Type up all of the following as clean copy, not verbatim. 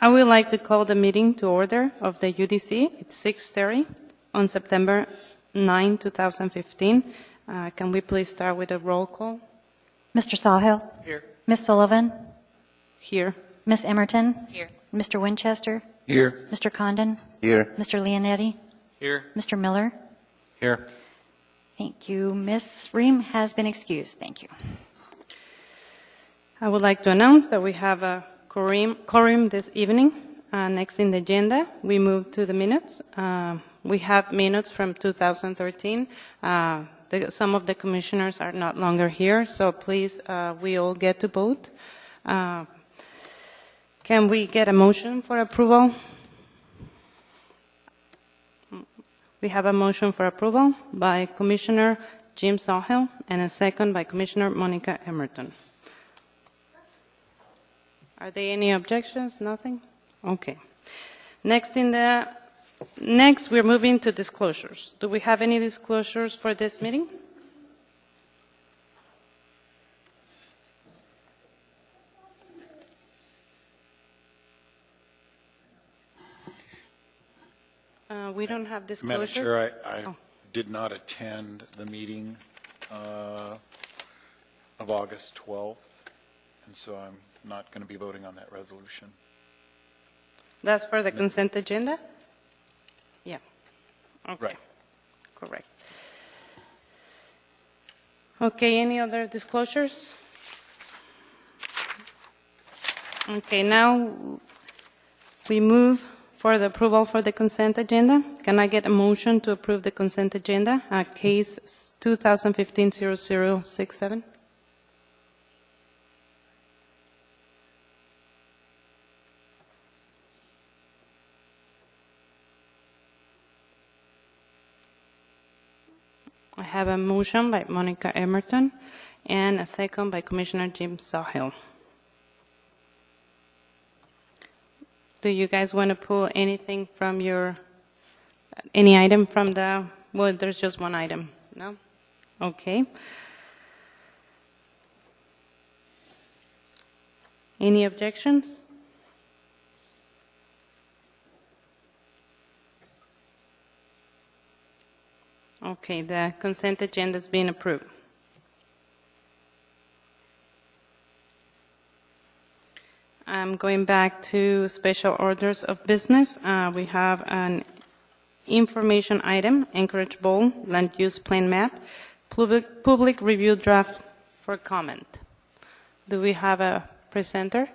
I would like to call the meeting to order of the UDC. It's 6:30 on September 9, 2015. Can we please start with a roll call? Mr. Sawhill? Here. Ms. Sullivan? Here. Ms. Emerton? Here. Mr. Winchester? Here. Mr. Condon? Here. Mr. Leonetti? Here. Mr. Miller? Here. Thank you. Ms. Ream has been excused. Thank you. I would like to announce that we have a quorum this evening. Next in the agenda, we move to the minutes. We have minutes from 2013. Some of the commissioners are not longer here, so please, we all get to vote. Can we get a motion for approval? We have a motion for approval by Commissioner Jim Sawhill and a second by Commissioner Monica Emerton. Are there any objections? Nothing? Okay. Next, we're moving to disclosures. Do we have any disclosures for this meeting? We don't have disclosure. Madam Chair, I did not attend the meeting of August 12th, and so I'm not going to be voting on that resolution. That's for the consent agenda? Yeah. Okay. Right. Correct. Okay, any other disclosures? Okay, now we move for the approval for the consent agenda. Can I get a motion to approve the consent agenda, case 2015-0067? I have a motion by Monica Emerton and a second by Commissioner Jim Sawhill. Do you guys want to pull anything from any item from well, there's just one item, no? Okay. Any objections? Okay, the consent agenda is being approved. I'm going back to special orders of business. We have an information item, Anchorage Bowl Land Use Plan Map, public review draft for comment. Do we have a presenter?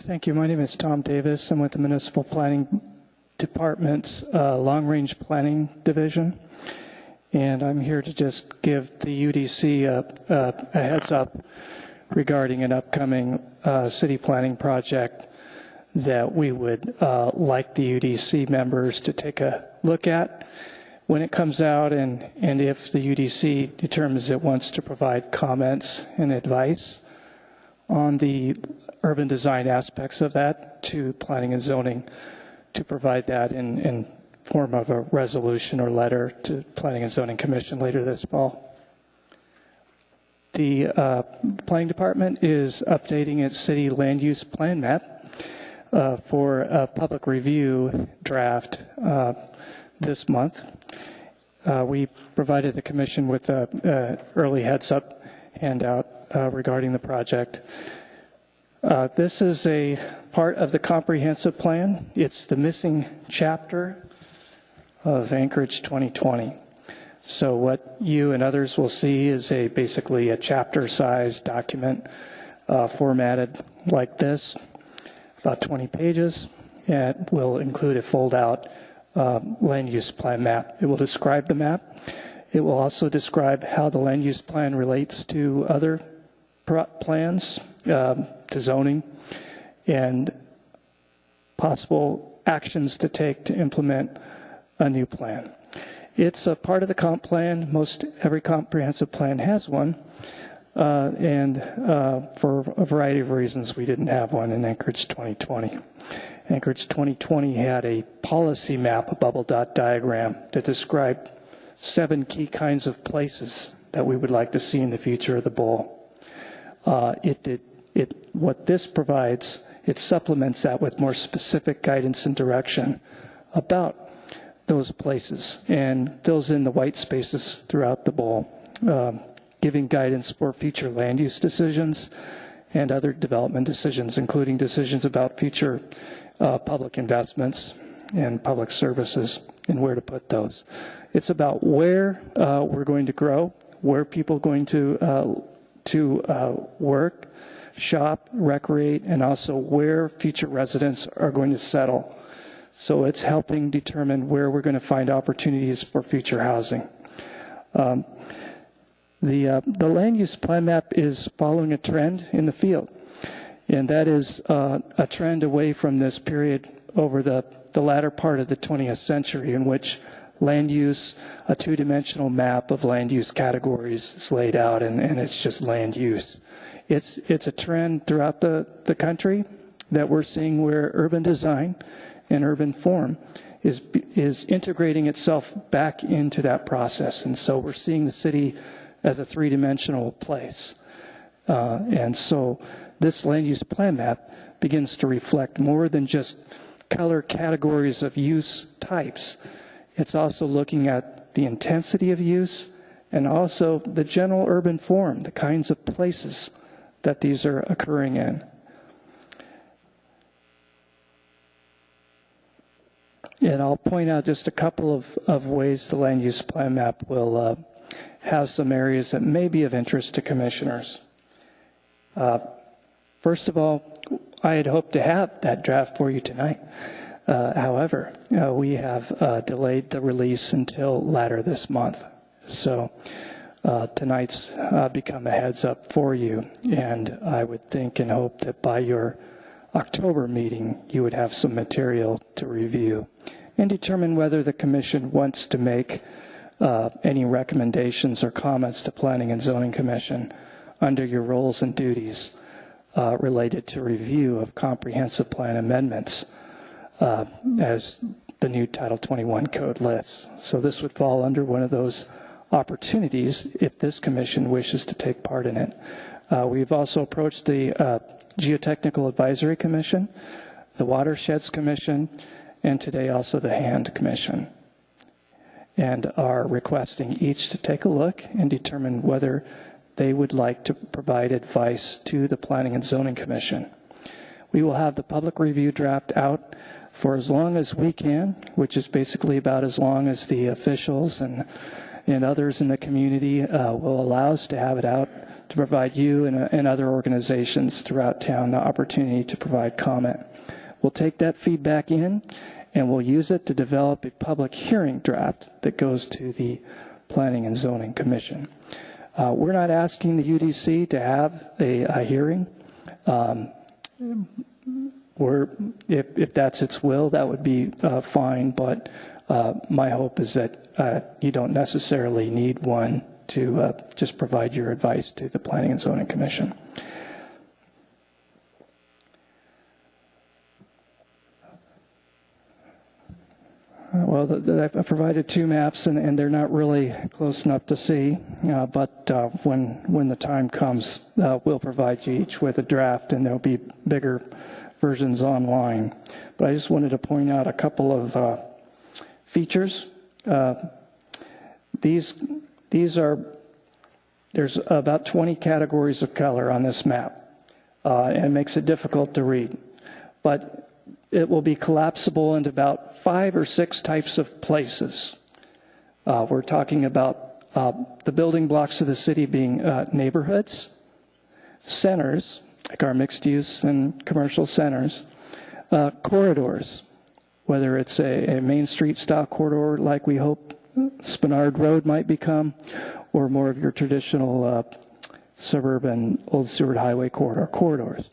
Thank you. My name is Tom Davis. I'm with the Municipal Planning Department's Long-Range Planning Division, and I'm here to just give the UDC a heads up regarding an upcoming city planning project that we would like the UDC members to take a look at when it comes out, and if the UDC determines it wants to provide comments and advice on the urban design aspects of that to planning and zoning, to provide that in form of a resolution or letter to Planning and Zoning Commission later this fall. The Planning Department is updating its city land use plan map for a public review draft this month. We provided the Commission with an early heads up handout regarding the project. This is a part of the comprehensive plan. It's the missing chapter of Anchorage 2020. So what you and others will see is basically a chapter-sized document formatted like this, about 20 pages. It will include a fold-out land use plan map. It will describe the map. It will also describe how the land use plan relates to other plans, to zoning, and possible actions to take to implement a new plan. It's a part of the comp plan. Most every comprehensive plan has one, and for a variety of reasons, we didn't have one in Anchorage 2020. Anchorage 2020 had a policy map, a bubble dot diagram, that described 7 key kinds of places that we would like to see in the future of the bowl. What this provides, it supplements that with more specific guidance and direction about those places and fills in the white spaces throughout the bowl, giving guidance for future land use decisions and other development decisions, including decisions about future public investments and public services and where to put those. It's about where we're going to grow, where people are going to work, shop, recreate, and also where future residents are going to settle. So it's helping determine where we're going to find opportunities for future housing. The land use plan map is following a trend in the field, and that is a trend away from this period over the latter part of the 20th century in which land use, a two-dimensional map of land use categories is laid out, and it's just land use. It's a trend throughout the country that we're seeing where urban design and urban form is integrating itself back into that process. And so we're seeing the city as a three-dimensional place. And so this land use plan map begins to reflect more than just color categories of use types. It's also looking at the intensity of use and also the general urban form, the kinds of places that these are occurring in. And I'll point out just a couple of ways the land use plan map will have some areas that may be of interest to commissioners. First of all, I had hoped to have that draft for you tonight. However, we have delayed the release until latter this month. So tonight's become a heads up for you, and I would think and hope that by your October meeting you would have some material to review and determine whether the Commission wants to make any recommendations or comments to Planning and Zoning Commission under your roles and duties related to review of comprehensive plan amendments as the new Title 21 code lists. So this would fall under one of those opportunities if this Commission wishes to take part in it. We've also approached the Geotechnical Advisory Commission, the Watersheds Commission, and today also the HAND Commission, and are requesting each to take a look and determine whether they would like to provide advice to the Planning and Zoning Commission. We will have the public review draft out for as long as we can, which is basically about as long as the officials and others in the community will allow us to have it out to provide you and other organizations throughout town the opportunity to provide comment. We'll take that feedback in, and we'll use it to develop a public hearing draft that goes to the Planning and Zoning Commission. We're not asking the UDC to have a hearing. If that's its will, that would be fine, but my hope is that you don't necessarily need one to just provide your advice to the Planning and Zoning Commission. Well, I've provided two maps, and they're not really close enough to see, but when the time comes, we'll provide you each with a draft, and there'll be bigger versions online. But I just wanted to point out a couple of features. These are, there's about 20 categories of color on this map, and it makes it difficult to read. But it will be collapsible into about 5 or 6 types of places. We're talking about the building blocks of the city being neighborhoods, centers, like our mixed use and commercial centers, corridors, whether it's a Main Street style corridor like we hope Spenard Road might become, or more of your traditional suburban Old Seward Highway corridors.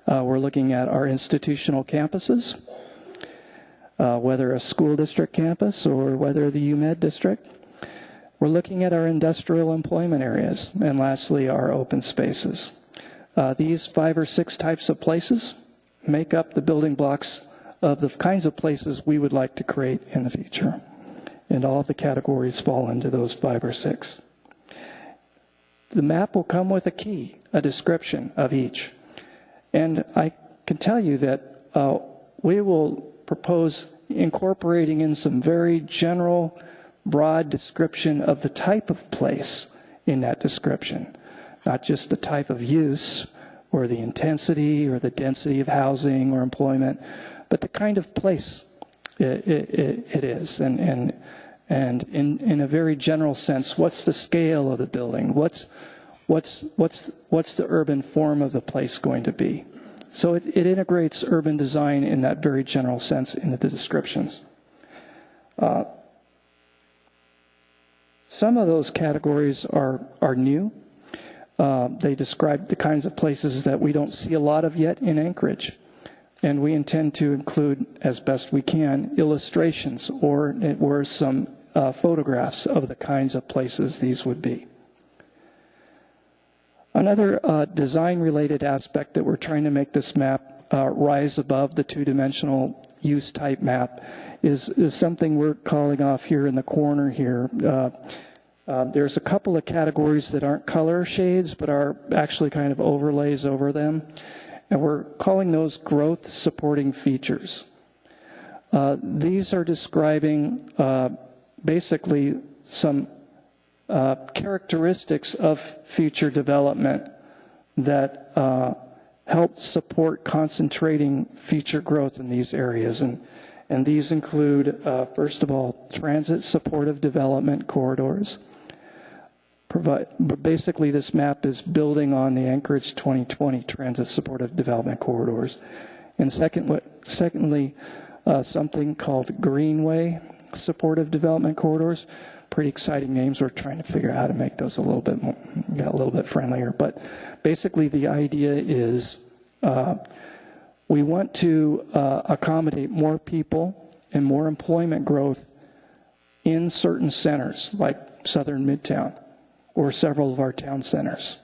We're looking at our institutional campuses, whether a school district campus or whether the UMed district. We're looking at our industrial employment areas, and lastly, our open spaces. These 5 or 6 types of places make up the building blocks of the kinds of places we would like to create in the future. And all of the categories fall into those 5 or 6. The map will come with a key, a description of each. And I can tell you that we will propose incorporating in some very general, broad description of the type of place in that description, not just the type of use or the intensity or the density of housing or employment, but the kind of place it is. And in a very general sense, what's the scale of the building? What's the urban form of the place going to be? So it integrates urban design in that very general sense into the descriptions. Some of those categories are new. They describe the kinds of places that we don't see a lot of yet in Anchorage. And we intend to include, as best we can, illustrations or some photographs of the kinds of places these would be. Another design-related aspect that we're trying to make this map rise above the two-dimensional use type map is something we're calling off here in the corner here. There's a couple of categories that aren't color shades but are actually kind of overlays over them, and we're calling those growth supporting features. These are describing basically some characteristics of future development that help support concentrating future growth in these areas. And these include, first of all, transit supportive development corridors. Basically, this map is building on the Anchorage 2020 transit supportive development corridors. And secondly, something called Greenway supportive development corridors. Pretty exciting names. We're trying to figure out how to make those a little bit friendlier. But basically, the idea is we want to accommodate more people and more employment growth in certain centers, like Southern Midtown or several of our town centers.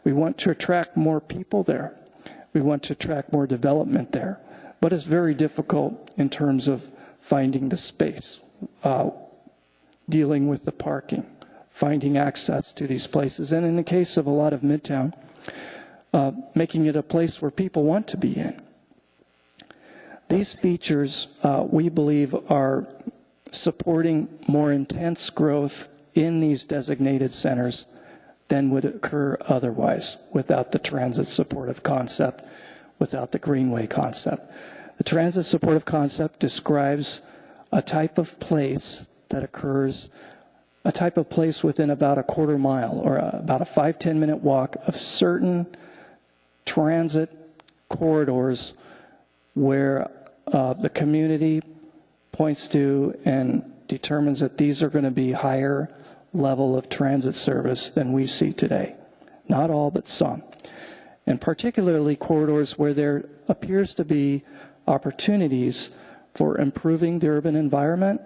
We want to attract more people there. We want to attract more development there. But it's very difficult in terms of finding the space, dealing with the parking, finding access to these places. And in the case of a lot of Midtown, making it a place where people want to be in. These features, we believe, are supporting more intense growth in these designated centers than would occur otherwise without the transit supportive concept, without the Greenway concept. The transit supportive concept describes a type of place that occurs a type of place within about a quarter mile or about a 5-10 minute walk of certain transit corridors where the community points to and determines that these are going to be higher level of transit service than we see today. Not all, but some. And particularly corridors where there appears to be opportunities for improving the urban environment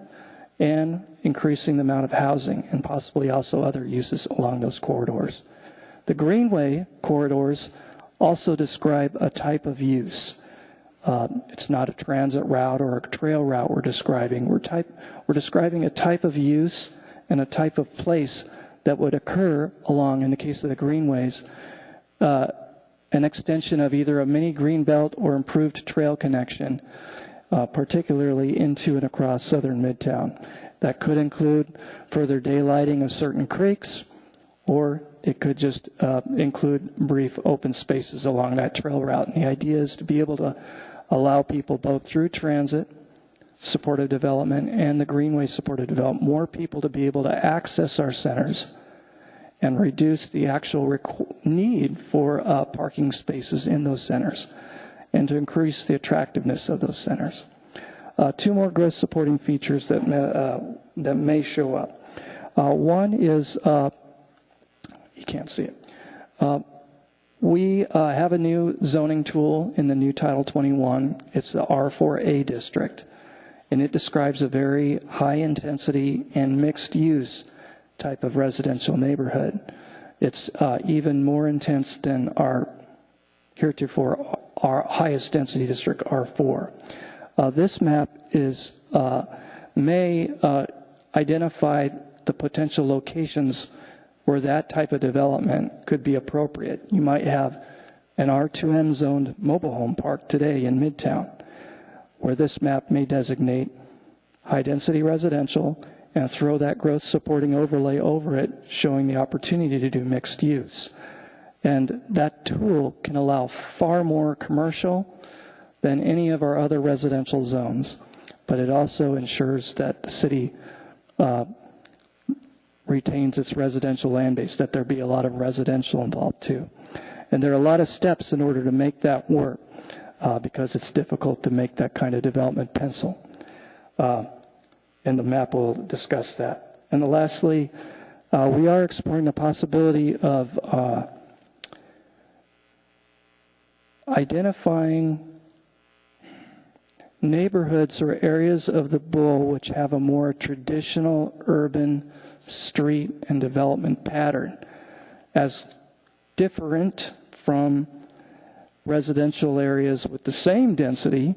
and increasing the amount of housing and possibly also other uses along those corridors. The Greenway corridors also describe a type of use. It's not a transit route or a trail route we're describing. We're describing a type of use and a type of place that would occur along, in the case of the Greenways, an extension of either a mini green belt or improved trail connection, particularly into and across southern Midtown. That could include further daylighting of certain creeks, or it could just include brief open spaces along that trail route. And the idea is to be able to allow people both through transit, supportive development, and the Greenway supportive development, more people to be able to access our centers and reduce the actual need for parking spaces in those centers and to increase the attractiveness of those centers. Two more growth supporting features that may show up. One is, you can't see it. We have a new zoning tool in the new Title 21. It's the R4A district, and it describes a very high intensity and mixed use type of residential neighborhood. It's even more intense than our heretofore our highest density district, R4. This map may identify the potential locations where that type of development could be appropriate. You might have an R2M zoned mobile home park today in Midtown, where this map may designate high density residential and throw that growth supporting overlay over it, showing the opportunity to do mixed use. And that tool can allow far more commercial than any of our other residential zones, but it also ensures that the city retains its residential land base, that there be a lot of residential involved too. And there are a lot of steps in order to make that work because it's difficult to make that kind of development pencil. And the map will discuss that. And lastly, we are exploring the possibility of identifying neighborhoods or areas of the Bull which have a more traditional urban street and development pattern as different from residential areas with the same density,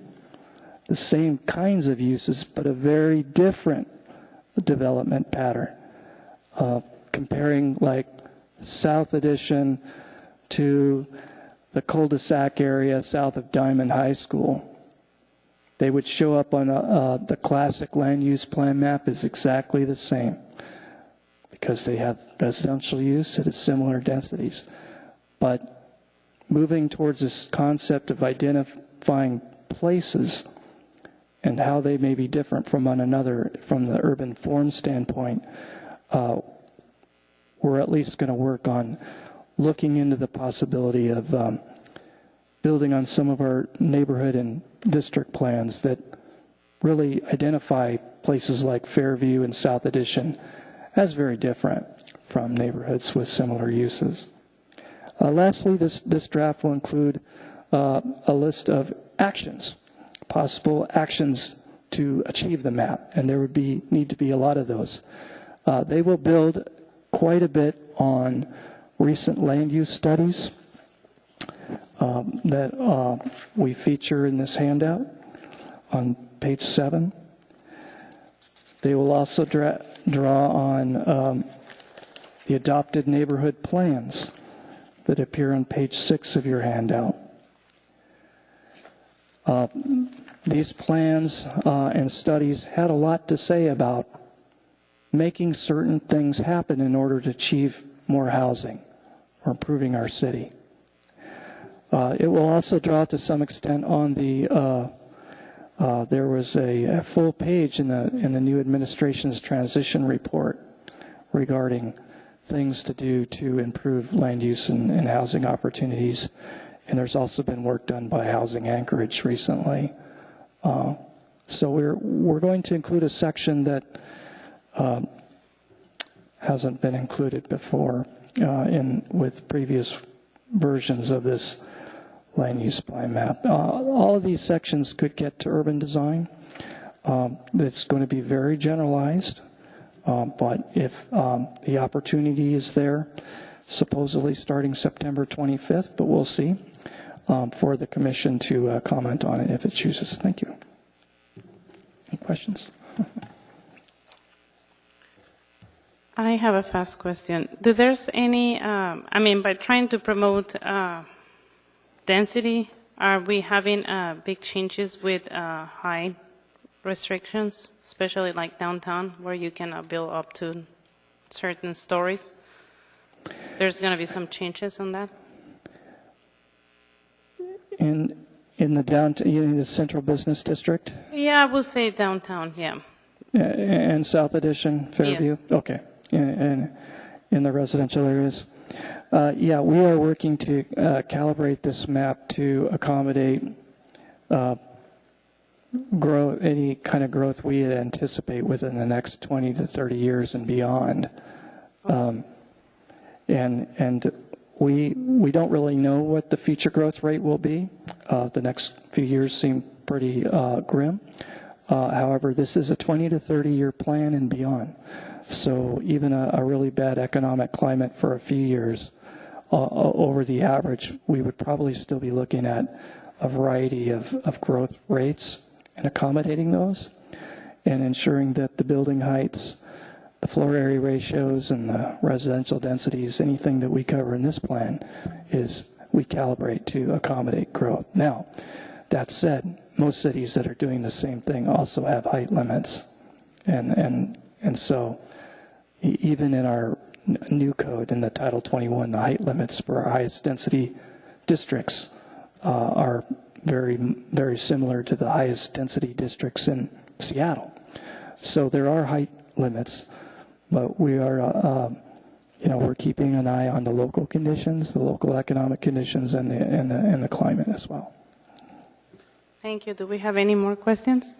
the same kinds of uses, but a very different development pattern. Comparing like South Addition to the cul-de-sac area south of Diamond High School. They would show up on the classic land use plan map is exactly the same because they have residential use at similar densities. But moving towards this concept of identifying places and how they may be different from one another from the urban form standpoint, we're at least going to work on looking into the possibility of building on some of our neighborhood and district plans that really identify places like Fairview and South Addition as very different from neighborhoods with similar uses. Lastly, this draft will include a list of actions, possible actions to achieve the map, and there would need to be a lot of those. They will build quite a bit on recent land use studies that we feature in this handout on page 7. They will also draw on the adopted neighborhood plans that appear on page 6 of your handout. These plans and studies had a lot to say about making certain things happen in order to achieve more housing or improving our city. It will also draw to some extent on the, there was a full page in the new administration's transition report regarding things to do to improve land use and housing opportunities. And there's also been work done by Housing Anchorage recently. So we're going to include a section that hasn't been included before with previous versions of this land use plan map. All of these sections could get to urban design. It's going to be very generalized, but if the opportunity is there, supposedly starting September 25th, but we'll see, for the commission to comment on it if it chooses. Thank you. Any questions? I have a fast question. Do there's any, by trying to promote density, are we having big changes with high restrictions, especially like downtown, where you cannot build up to certain stories? There's going to be some changes on that? In the downtown, in the central business district? Yeah, I would say downtown, yeah. And South Addition, Fairview? Yes. Okay. And in the residential areas? Yeah, we are working to calibrate this map to accommodate any kind of growth we anticipate within the next 20 to 30 years and beyond. And we don't really know what the future growth rate will be. The next few years seem pretty grim. However, this is a 20 to 30 year plan and beyond. So even a really bad economic climate for a few years over the average, we would probably still be looking at a variety of growth rates and accommodating those and ensuring that the building heights, the floor area ratios, and the residential densities, anything that we cover in this plan is we calibrate to accommodate growth. Now, that said, most cities that are doing the same thing also have height limits. And so even in our new code in the Title 21, the height limits for our highest density districts are very, very similar to the highest density districts in Seattle. So there are height limits, but we are, we're keeping an eye on the local conditions, the local economic conditions, and the climate as well. Thank you. Do we have any more questions?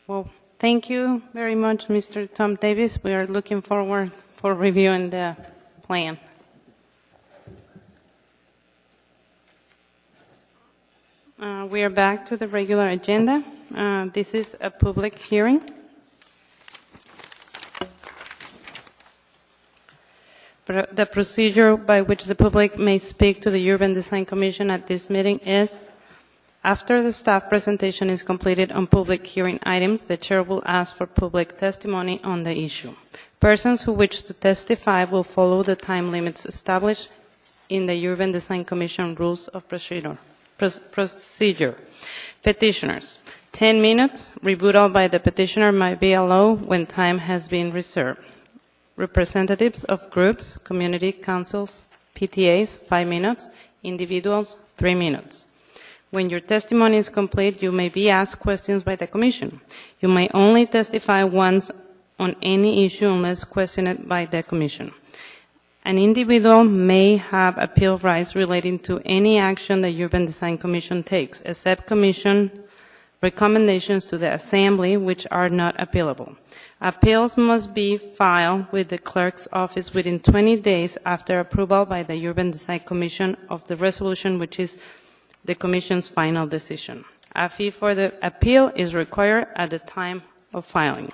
Well, thank you very much, Mr. Tom Davis. We are looking forward for reviewing the plan. We are back to the regular agenda. This is a public hearing. The procedure by which the public may speak to the Urban Design Commission at this meeting is, after the staff presentation is completed on public hearing items, the chair will ask for public testimony on the issue. Persons who wish to testify will follow the time limits established in the Urban Design Commission Rules of Procedure. Petitioners, 10 minutes. Rebuttal by the petitioner might be allowed when time has been reserved. Representatives of groups, community councils, PTAs, 5 minutes. Individuals, 3 minutes. When your testimony is complete, you may be asked questions by the Commission. You may only testify once on any issue unless questioned by the Commission. An individual may have appeal rights relating to any action the Urban Design Commission takes, except Commission recommendations to the Assembly, which are not appealable. Appeals must be filed with the Clerk's Office within 20 days after approval by the Urban Design Commission of the resolution, which is the Commission's final decision. A fee for the appeal is required at the time of filing.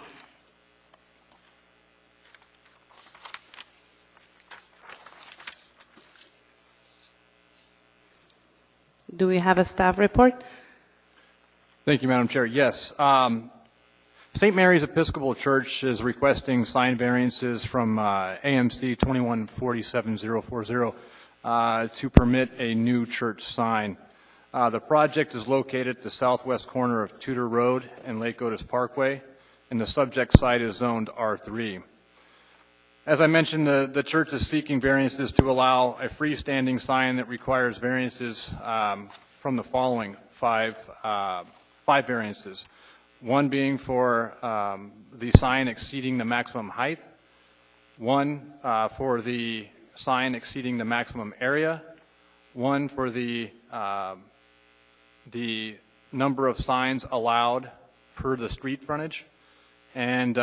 Do we have a staff report? Thank you, Madam Chair. Yes. St. Mary's Episcopal Church is requesting sign variances from AMC 2147040 to permit a new church sign. The project is located at the southwest corner of Tudor Road and Lake Otis Parkway, and the subject site is zoned R3. As I mentioned, the church is seeking variances to allow a freestanding sign that requires variances from the following five variances. one being for the sign exceeding the maximum height, one for the sign exceeding the maximum area, one for the number of signs allowed per the street frontage, and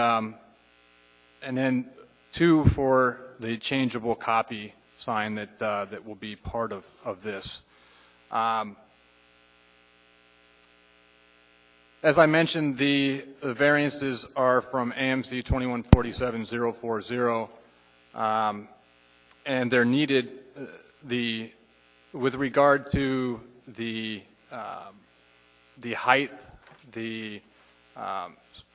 then two for the changeable copy sign that will be part of this. As I mentioned, the variances are from AMC 2147040, and they're needed with regard to the height, the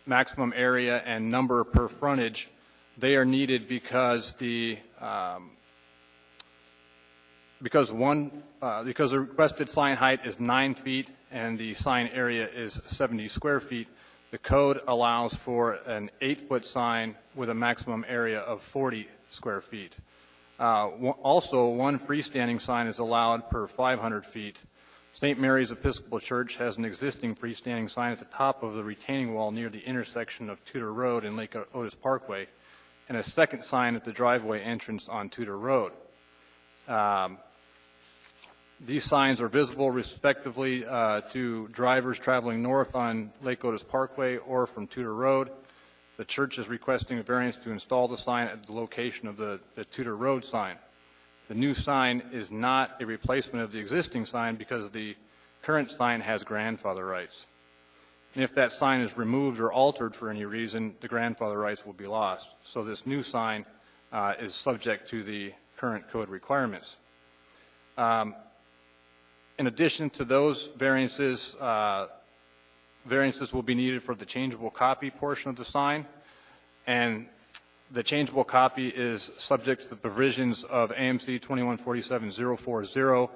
maximum area, and number per frontage. They are needed because the requested sign height is 9 feet and the sign area is 70 square feet. The code allows for an 8-foot sign with a maximum area of 40 square feet. Also, one freestanding sign is allowed per 500 feet. St. Mary's Episcopal Church has an existing freestanding sign at the top of the retaining wall near the intersection of Tudor Road and Lake Otis Parkway, and a second sign at the driveway entrance on Tudor Road. These signs are visible respectively to drivers traveling north on Lake Otis Parkway or from Tudor Road. The church is requesting a variance to install the sign at the location of the Tudor Road sign. The new sign is not a replacement of the existing sign because the current sign has grandfather rights. And if that sign is removed or altered for any reason, the grandfather rights will be lost. So this new sign is subject to the current code requirements. In addition to those variances, variances will be needed for the changeable copy portion of the sign, and the changeable copy is subject to the provisions of AMC 2147040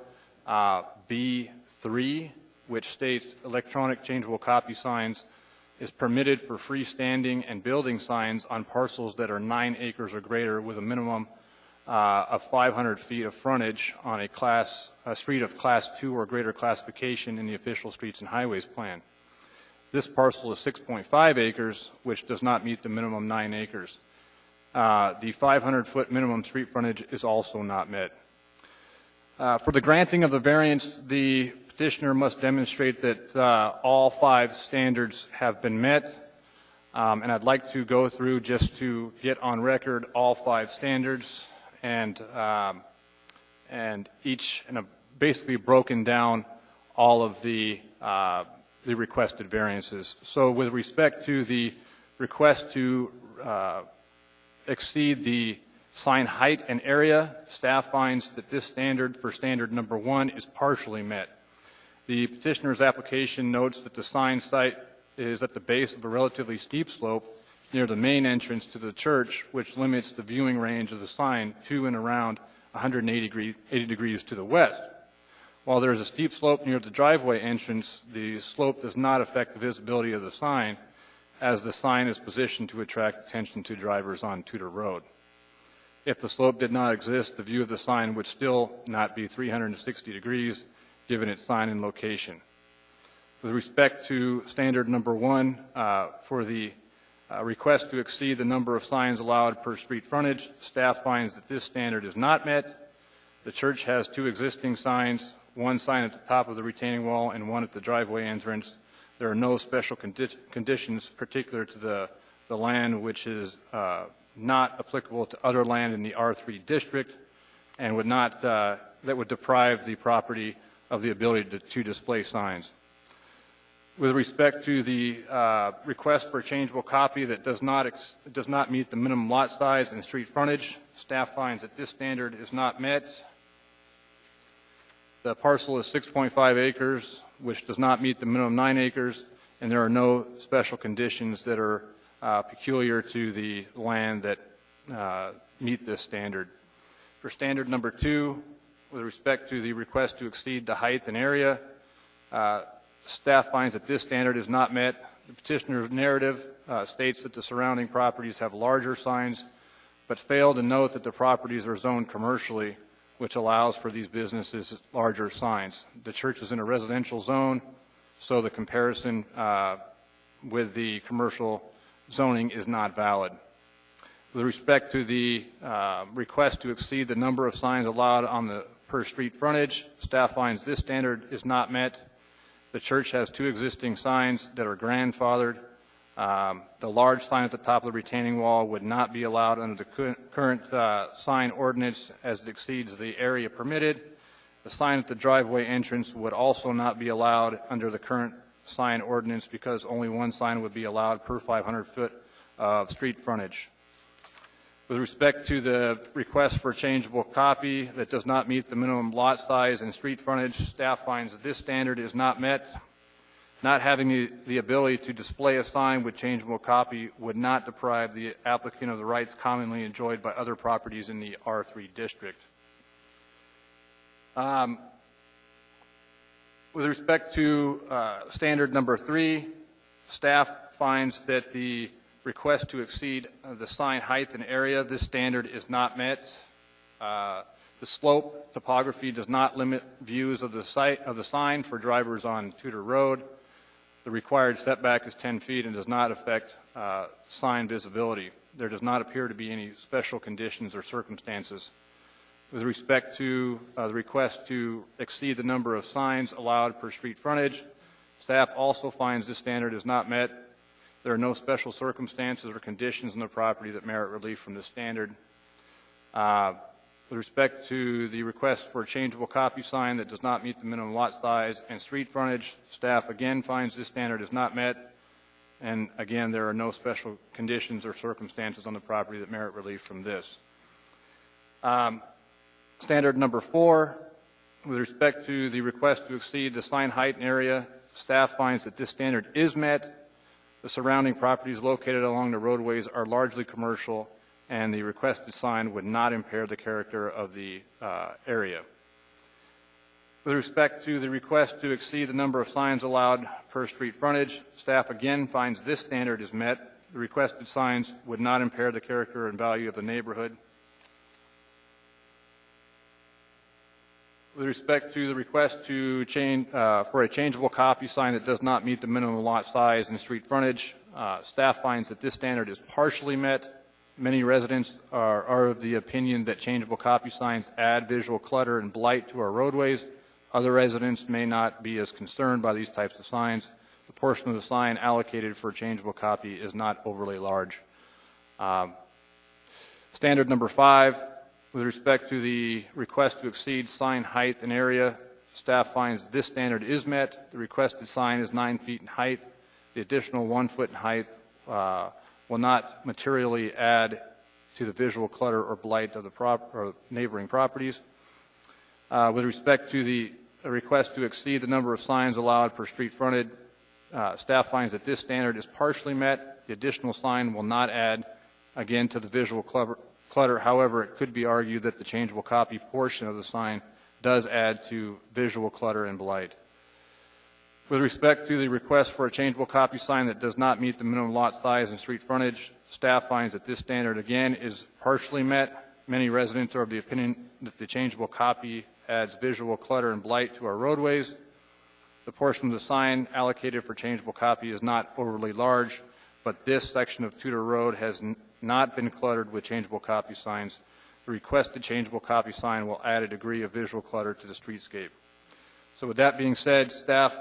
B3, which states electronic changeable copy signs is permitted for freestanding and building signs on parcels that are 9 acres or greater with a minimum of 500 feet of frontage on a street of Class 2 or greater classification in the official streets and highways plan. This parcel is 6.5 acres, which does not meet the minimum 9 acres. The 500-foot minimum street frontage is also not met. For the granting of the variance, the petitioner must demonstrate that all 5 standards have been met, and I'd like to go through just to get on record all 5 standards and basically broken down all of the requested variances. So with respect to the request to exceed the sign height and area, staff finds that this standard for standard number 1 is partially met. The petitioner's application notes that the sign site is at the base of a relatively steep slope near the main entrance to the church, which limits the viewing range of the sign to and around 180 degrees to the west. While there is a steep slope near the driveway entrance, the slope does not affect the visibility of the sign, as the sign is positioned to attract attention to drivers on Tudor Road. If the slope did not exist, the view of the sign would still not be 360 degrees, given its sign and location. With respect to standard number 1, for the request to exceed the number of signs allowed per street frontage, staff finds that this standard is not met. The church has 2 existing signs, 1 sign at the top of the retaining wall and 1 at the driveway entrance. There are no special conditions particular to the land, which is not applicable to other land in the R3 district, and would not that would deprive the property of the ability to display signs. With respect to the request for a changeable copy that does not meet the minimum lot size and street frontage, staff finds that this standard is not met. The parcel is 6.5 acres, which does not meet the minimum 9 acres, and there are no special conditions that are peculiar to the land that meet this standard. For standard number 2, with respect to the request to exceed the height and area, staff finds that this standard is not met. The petitioner's narrative states that the surrounding properties have larger signs, but failed to note that the properties are zoned commercially, which allows for these businesses larger signs. The church is in a residential zone, so the comparison with the commercial zoning is not valid. With respect to the request to exceed the number of signs allowed on the per street frontage, staff finds this standard is not met. The church has 2 existing signs that are grandfathered. The large sign at the top of the retaining wall would not be allowed under the current sign ordinance as it exceeds the area permitted. The sign at the driveway entrance would also not be allowed under the current sign ordinance because only 1 sign would be allowed per 500 foot of street frontage. With respect to the request for changeable copy that does not meet the minimum lot size and street frontage, staff finds that this standard is not met. Not having the ability to display a sign with changeable copy would not deprive the applicant of the rights commonly enjoyed by other properties in the R3 district. With respect to standard number 3, staff finds that the request to exceed the sign height and area, this standard is not met. The slope topography does not limit views of the site of the sign for drivers on Tudor Road. The required setback is 10 feet and does not affect sign visibility. There does not appear to be any special conditions or circumstances. With respect to the request to exceed the number of signs allowed per street frontage, staff also finds this standard is not met. There are no special circumstances or conditions in the property that merit relief from this standard. With respect to the request for a changeable copy sign that does not meet the minimum lot size and street frontage, staff again finds this standard is not met. And again, there are no special conditions or circumstances on the property that merit relief from this. Standard number 4, with respect to the request to exceed the sign height and area, staff finds that this standard is met. The surrounding properties located along the roadways are largely commercial, and the requested sign would not impair the character of the area. With respect to the request to exceed the number of signs allowed per street frontage, staff again finds this standard is met. The requested signs would not impair the character and value of the neighborhood. With respect to the request to change for a changeable copy sign that does not meet the minimum lot size and street frontage, staff finds that this standard is partially met. Many residents are of the opinion that changeable copy signs add visual clutter and blight to our roadways. Other residents may not be as concerned by these types of signs. The portion of the sign allocated for changeable copy is not overly large. Standard number 5. With respect to the request to exceed sign height and area, staff finds this standard is met. The requested sign is 9 feet in height. The additional 1 foot in height will not materially add to the visual clutter or blight of the neighboring properties. With respect to the request to exceed the number of signs allowed per street frontage, staff finds that this standard is partially met. The additional sign will not add, again, to the visual clutter. However, it could be argued that the changeable copy portion of the sign does add to visual clutter and blight. With respect to the request for a changeable copy sign that does not meet the minimum lot size and street frontage, staff finds that this standard, again, is partially met. Many residents are of the opinion that the changeable copy adds visual clutter and blight to our roadways. The portion of the sign allocated for changeable copy is not overly large, but this section of Tudor Road has not been cluttered with changeable copy signs. The requested changeable copy sign will add a degree of visual clutter to the streetscape. So with that being said, staff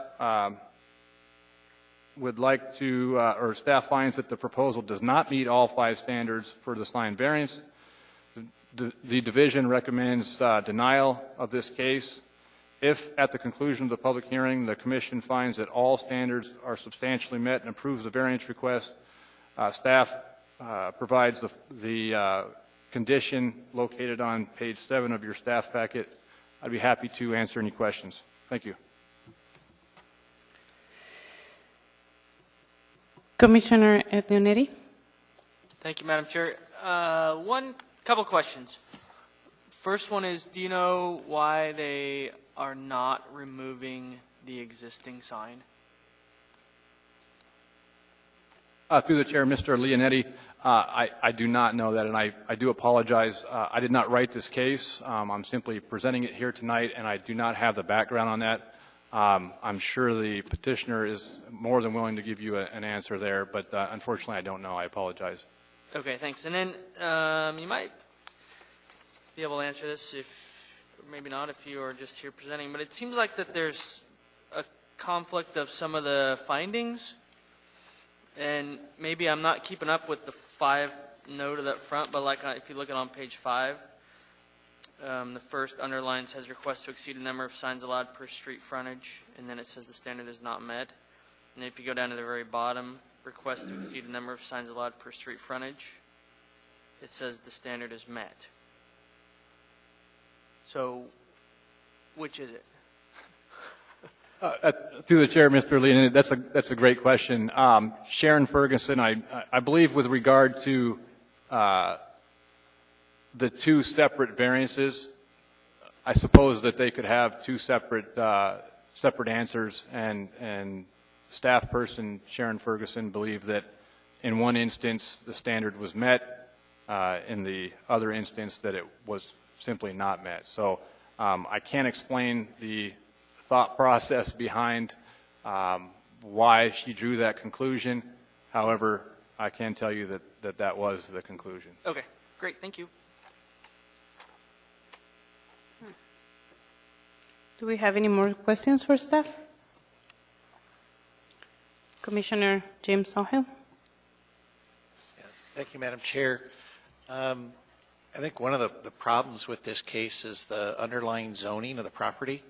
would like to, or staff finds that the proposal does not meet all 5 standards for the sign variance. The division recommends denial of this case. If at the conclusion of the public hearing, the commission finds that all standards are substantially met and approves the variance request, staff provides the condition located on page 7 of your staff packet. I'd be happy to answer any questions. Thank you. Commissioner Leonetti. Thank you, Madam Chair. Couple questions. First one is, do you know why they are not removing the existing sign? Through the chair, Mr. Leonetti, I do not know that, and I do apologize. I did not write this case. I'm simply presenting it here tonight, and I do not have the background on that. I'm sure the petitioner is more than willing to give you an answer there, but unfortunately, I don't know. I apologize. Okay, thanks. And then you might be able to answer this, or maybe not, if you are just here presenting. But it seems like that there's a conflict of some of the findings, and maybe I'm not keeping up with the 5 note of that front. But like if you look at on page 5, the first underline says request to exceed the number of signs allowed per street frontage, and then it says the standard is not met. And if you go down to the very bottom, request to exceed the number of signs allowed per street frontage, it says the standard is met. So, which is it? Through the chair, Mr. Leon, that's a great question. Sharon Ferguson, I believe with regard to the 2 separate variances, I suppose that they could have 2 separate answers, and staff person Sharon Ferguson believed that in one instance the standard was met, in the other instance that it was simply not met. So I can't explain the thought process behind why she drew that conclusion. However, I can tell you that was the conclusion. Okay, great, thank you. Do we have any more questions for staff? Commissioner James Sawhill. Thank you, Madam Chair. I think one of the problems with this case is the underlying zoning of the property.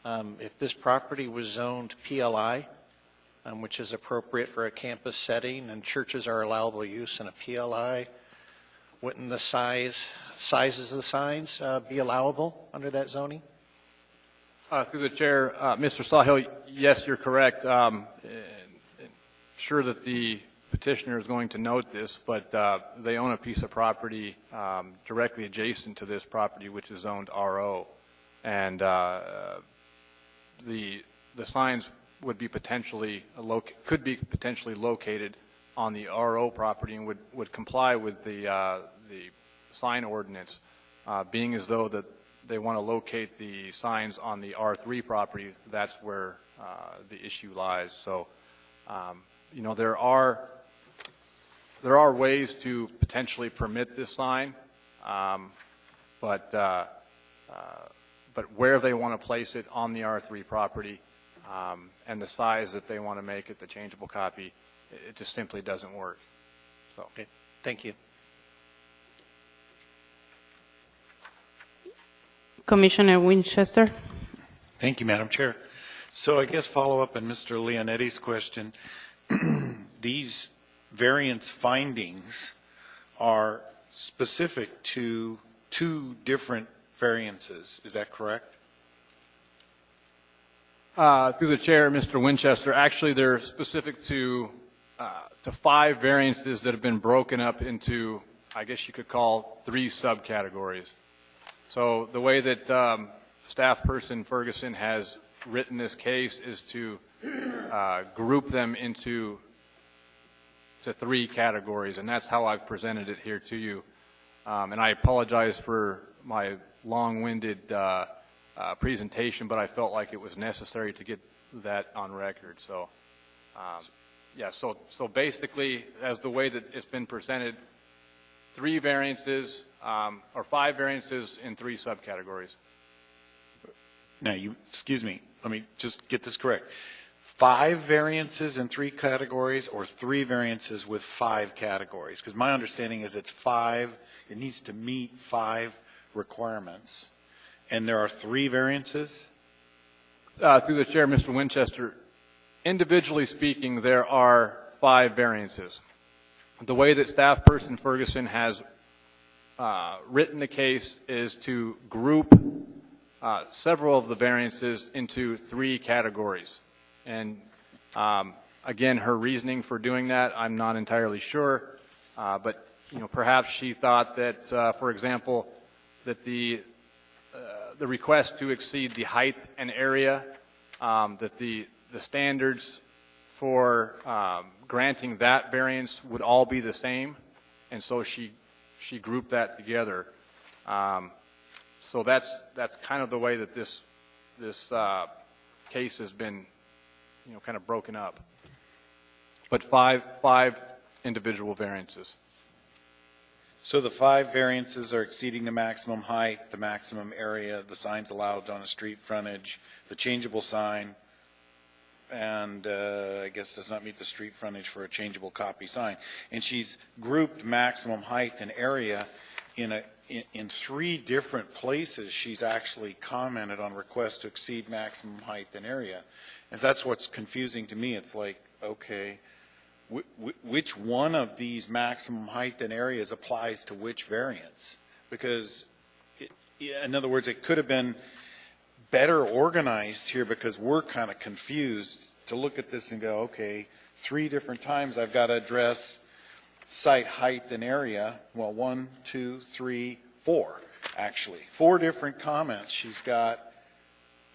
If this property was zoned PLI, which is appropriate for a campus setting, and churches are allowable use in a PLI, wouldn't the sizes of the signs be allowable under that zoning? Through the chair, Mr. Sawhill, yes, you're correct. Sure that the petitioner is going to note this, but they own a piece of property directly adjacent to this property, which is zoned RO, and the signs would be could be potentially located on the RO property and would comply with the sign ordinance, being as though that they want to locate the signs on the R3 property. That's where the issue lies. So, you know, there are ways to potentially permit this sign, but where they want to place it on the R3 property and the size that they want to make it, the changeable copy, it just simply doesn't work. So, Okay, thank you. Commissioner Winchester. Thank you, Madam Chair. So I guess follow up on Mr. Leonetti's question. These variance findings are specific to 2 different variances. Is that correct? Through the chair, Mr. Winchester, actually they're specific to 5 variances that have been broken up into, I guess you could call, 3 subcategories. So the way that staff person Ferguson has written this case is to group them into 3 categories, and that's how I've presented it here to you. And I apologize for my long-winded presentation, but I felt like it was necessary to get that on record. So, yeah, so basically, as the way that it's been presented, 3 variances, or 5 variances in 3 subcategories. Now, excuse me, let me just get this correct. 5 variances in 3 categories, or 3 variances with 5 categories? Because my understanding is it's 5, it needs to meet 5 requirements. And there are 3 variances? Through the chair, Mr. Winchester, individually speaking, there are 5 variances. The way that staff person Ferguson has written the case is to group several of the variances into 3 categories. And again, her reasoning for doing that, I'm not entirely sure. But you know, perhaps she thought that, for example, that the request to exceed the height and area, that the standards for granting that variance would all be the same, and so she grouped that together. So that's kind of the way that this case has been, kind of broken up. But five individual variances. So the 5 variances are exceeding the maximum height, the maximum area, the signs allowed on a street frontage, the changeable sign, and I guess does not meet the street frontage for a changeable copy sign. And she's grouped maximum height and area in 3 different places. She's actually commented on requests to exceed maximum height and area. And that's what's confusing to me. It's like, okay, which one of these maximum height and areas applies to which variance? Because, in other words, it could have been better organized here because we're kind of confused to look at this and go, okay, 3 different times I've got to address site height and area. Well, 1, 2, 3, 4, actually. 4 different comments she's got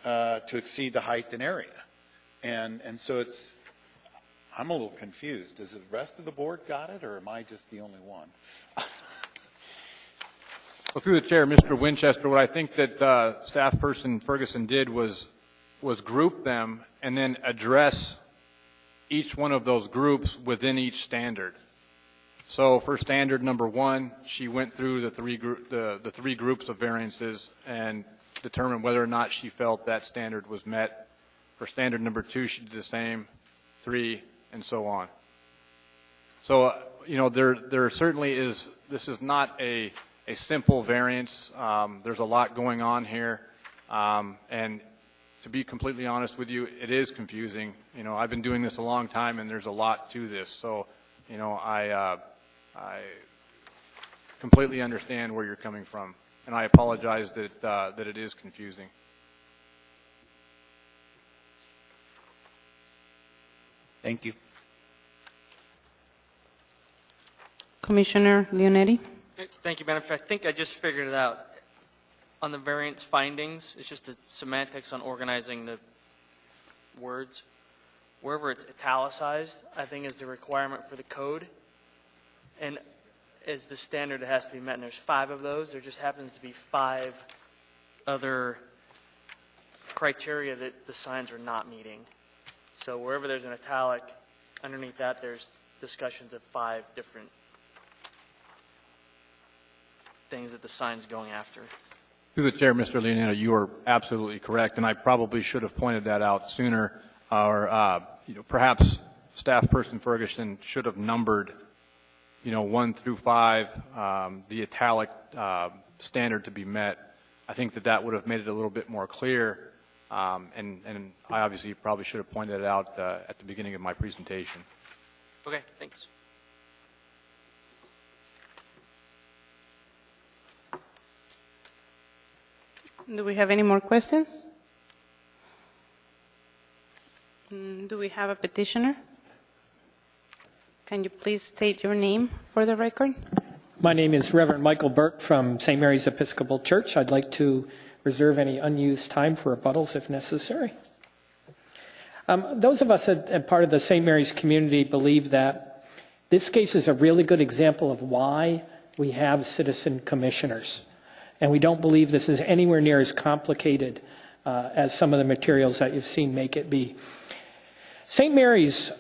to exceed the height and area. And so I'm a little confused. Does the rest of the board got it, or am I just the only one? Well, through the chair, Mr. Winchester, what I think that staff person Ferguson did was group them and then address each one of those groups within each standard. So for standard number 1, she went through the three groups of variances and determined whether or not she felt that standard was met. For standard number 2, she did the same, 3, and so on. So, there certainly is, this is not a simple variance. There's a lot going on here. And to be completely honest with you, it is confusing. I've been doing this a long time, and there's a lot to this. So, I completely understand where you're coming from, and I apologize that it is confusing. Thank you. Commissioner Leonetti? Thank you, Madam Chair. I think I just figured it out. On the variance findings, it's just the semantics on organizing the words. Wherever it's italicized, I think is the requirement for the code. And as the standard that has to be met, and there's 5 of those, there just happens to be 5 other criteria that the signs are not meeting. So wherever there's an italic, underneath that there's discussions of 5 different things that the sign's going after. Through the chair, Mr. Leonardo, you are absolutely correct, and I probably should have pointed that out sooner. Or perhaps staff person Ferguson should have numbered, 1 through 5, the italic standard to be met. I think that would have made it a little bit more clear. And I obviously probably should have pointed it out at the beginning of my presentation. Okay, thanks. Do we have any more questions? Do we have a petitioner? Can you please state your name for the record? My name is Reverend Michael Burke from St. Mary's Episcopal Church. I'd like to reserve any unused time for rebuttals if necessary. Those of us at part of the St. Mary's community believe that this case is a really good example of why we have citizen commissioners. And we don't believe this is anywhere near as complicated as some of the materials that you've seen make it be. St. Mary's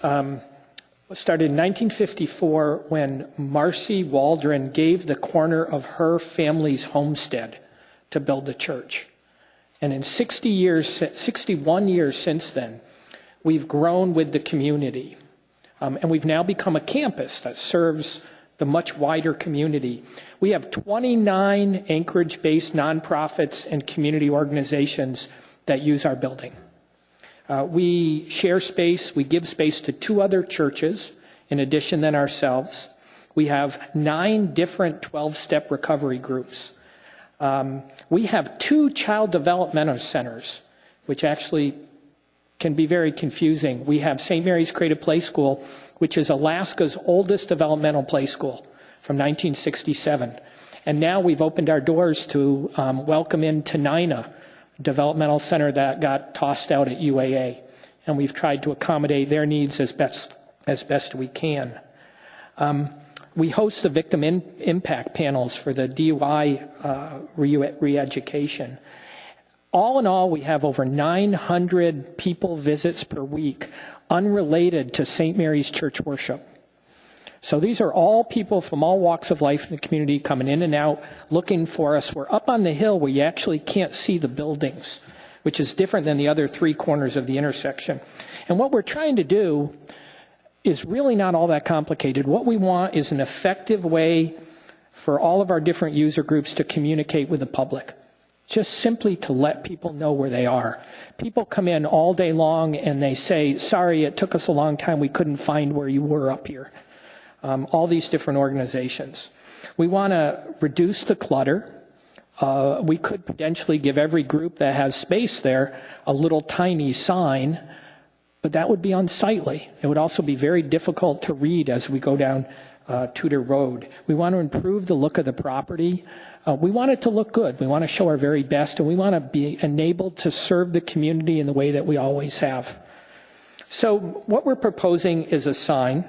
started in 1954 when Marcy Waldron gave the corner of her family's homestead to build the church. And in 61 years since then, we've grown with the community. And we've now become a campus that serves the much wider community. We have 29 Anchorage-based nonprofits and community organizations that use our building. We share space. We give space to 2 other churches in addition than ourselves. We have 9 different 12-step recovery groups. We have 2 child developmental centers, which actually can be very confusing. We have St. Mary's Creative Play School, which is Alaska's oldest developmental play school from 1967. And now we've opened our doors to welcome in Tenina, developmental center that got tossed out at UAA. And we've tried to accommodate their needs as best we can. We host the victim impact panels for the DUI re-education. All in all, we have over 900 people visits per week unrelated to St. Mary's Church worship. So these are all people from all walks of life in the community coming in and out, looking for us. We're up on the hill where you actually can't see the buildings, which is different than the other three corners of the intersection. And what we're trying to do is really not all that complicated. What we want is an effective way for all of our different user groups to communicate with the public, just simply to let people know where they are. People come in all day long and they say, sorry, it took us a long time, we couldn't find where you were up here. All these different organizations. We want to reduce the clutter. We could potentially give every group that has space there a little tiny sign, but that would be unsightly. It would also be very difficult to read as we go down Tudor Road. We want to improve the look of the property. We want it to look good. We want to show our very best, and we want to be enabled to serve the community in the way that we always have. So what we're proposing is a sign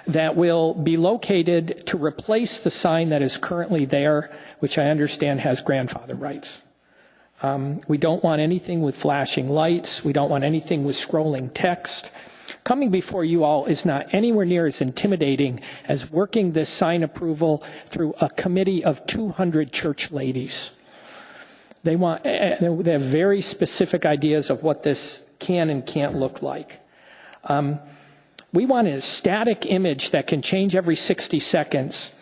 that will be located to replace the sign that is currently there, which I understand has grandfather rights. We don't want anything with flashing lights. We don't want anything with scrolling text. Coming before you all is not anywhere near as intimidating as working this sign approval through a committee of 200 church ladies. They have very specific ideas of what this can and can't look like. We want a static image that can change every 60 seconds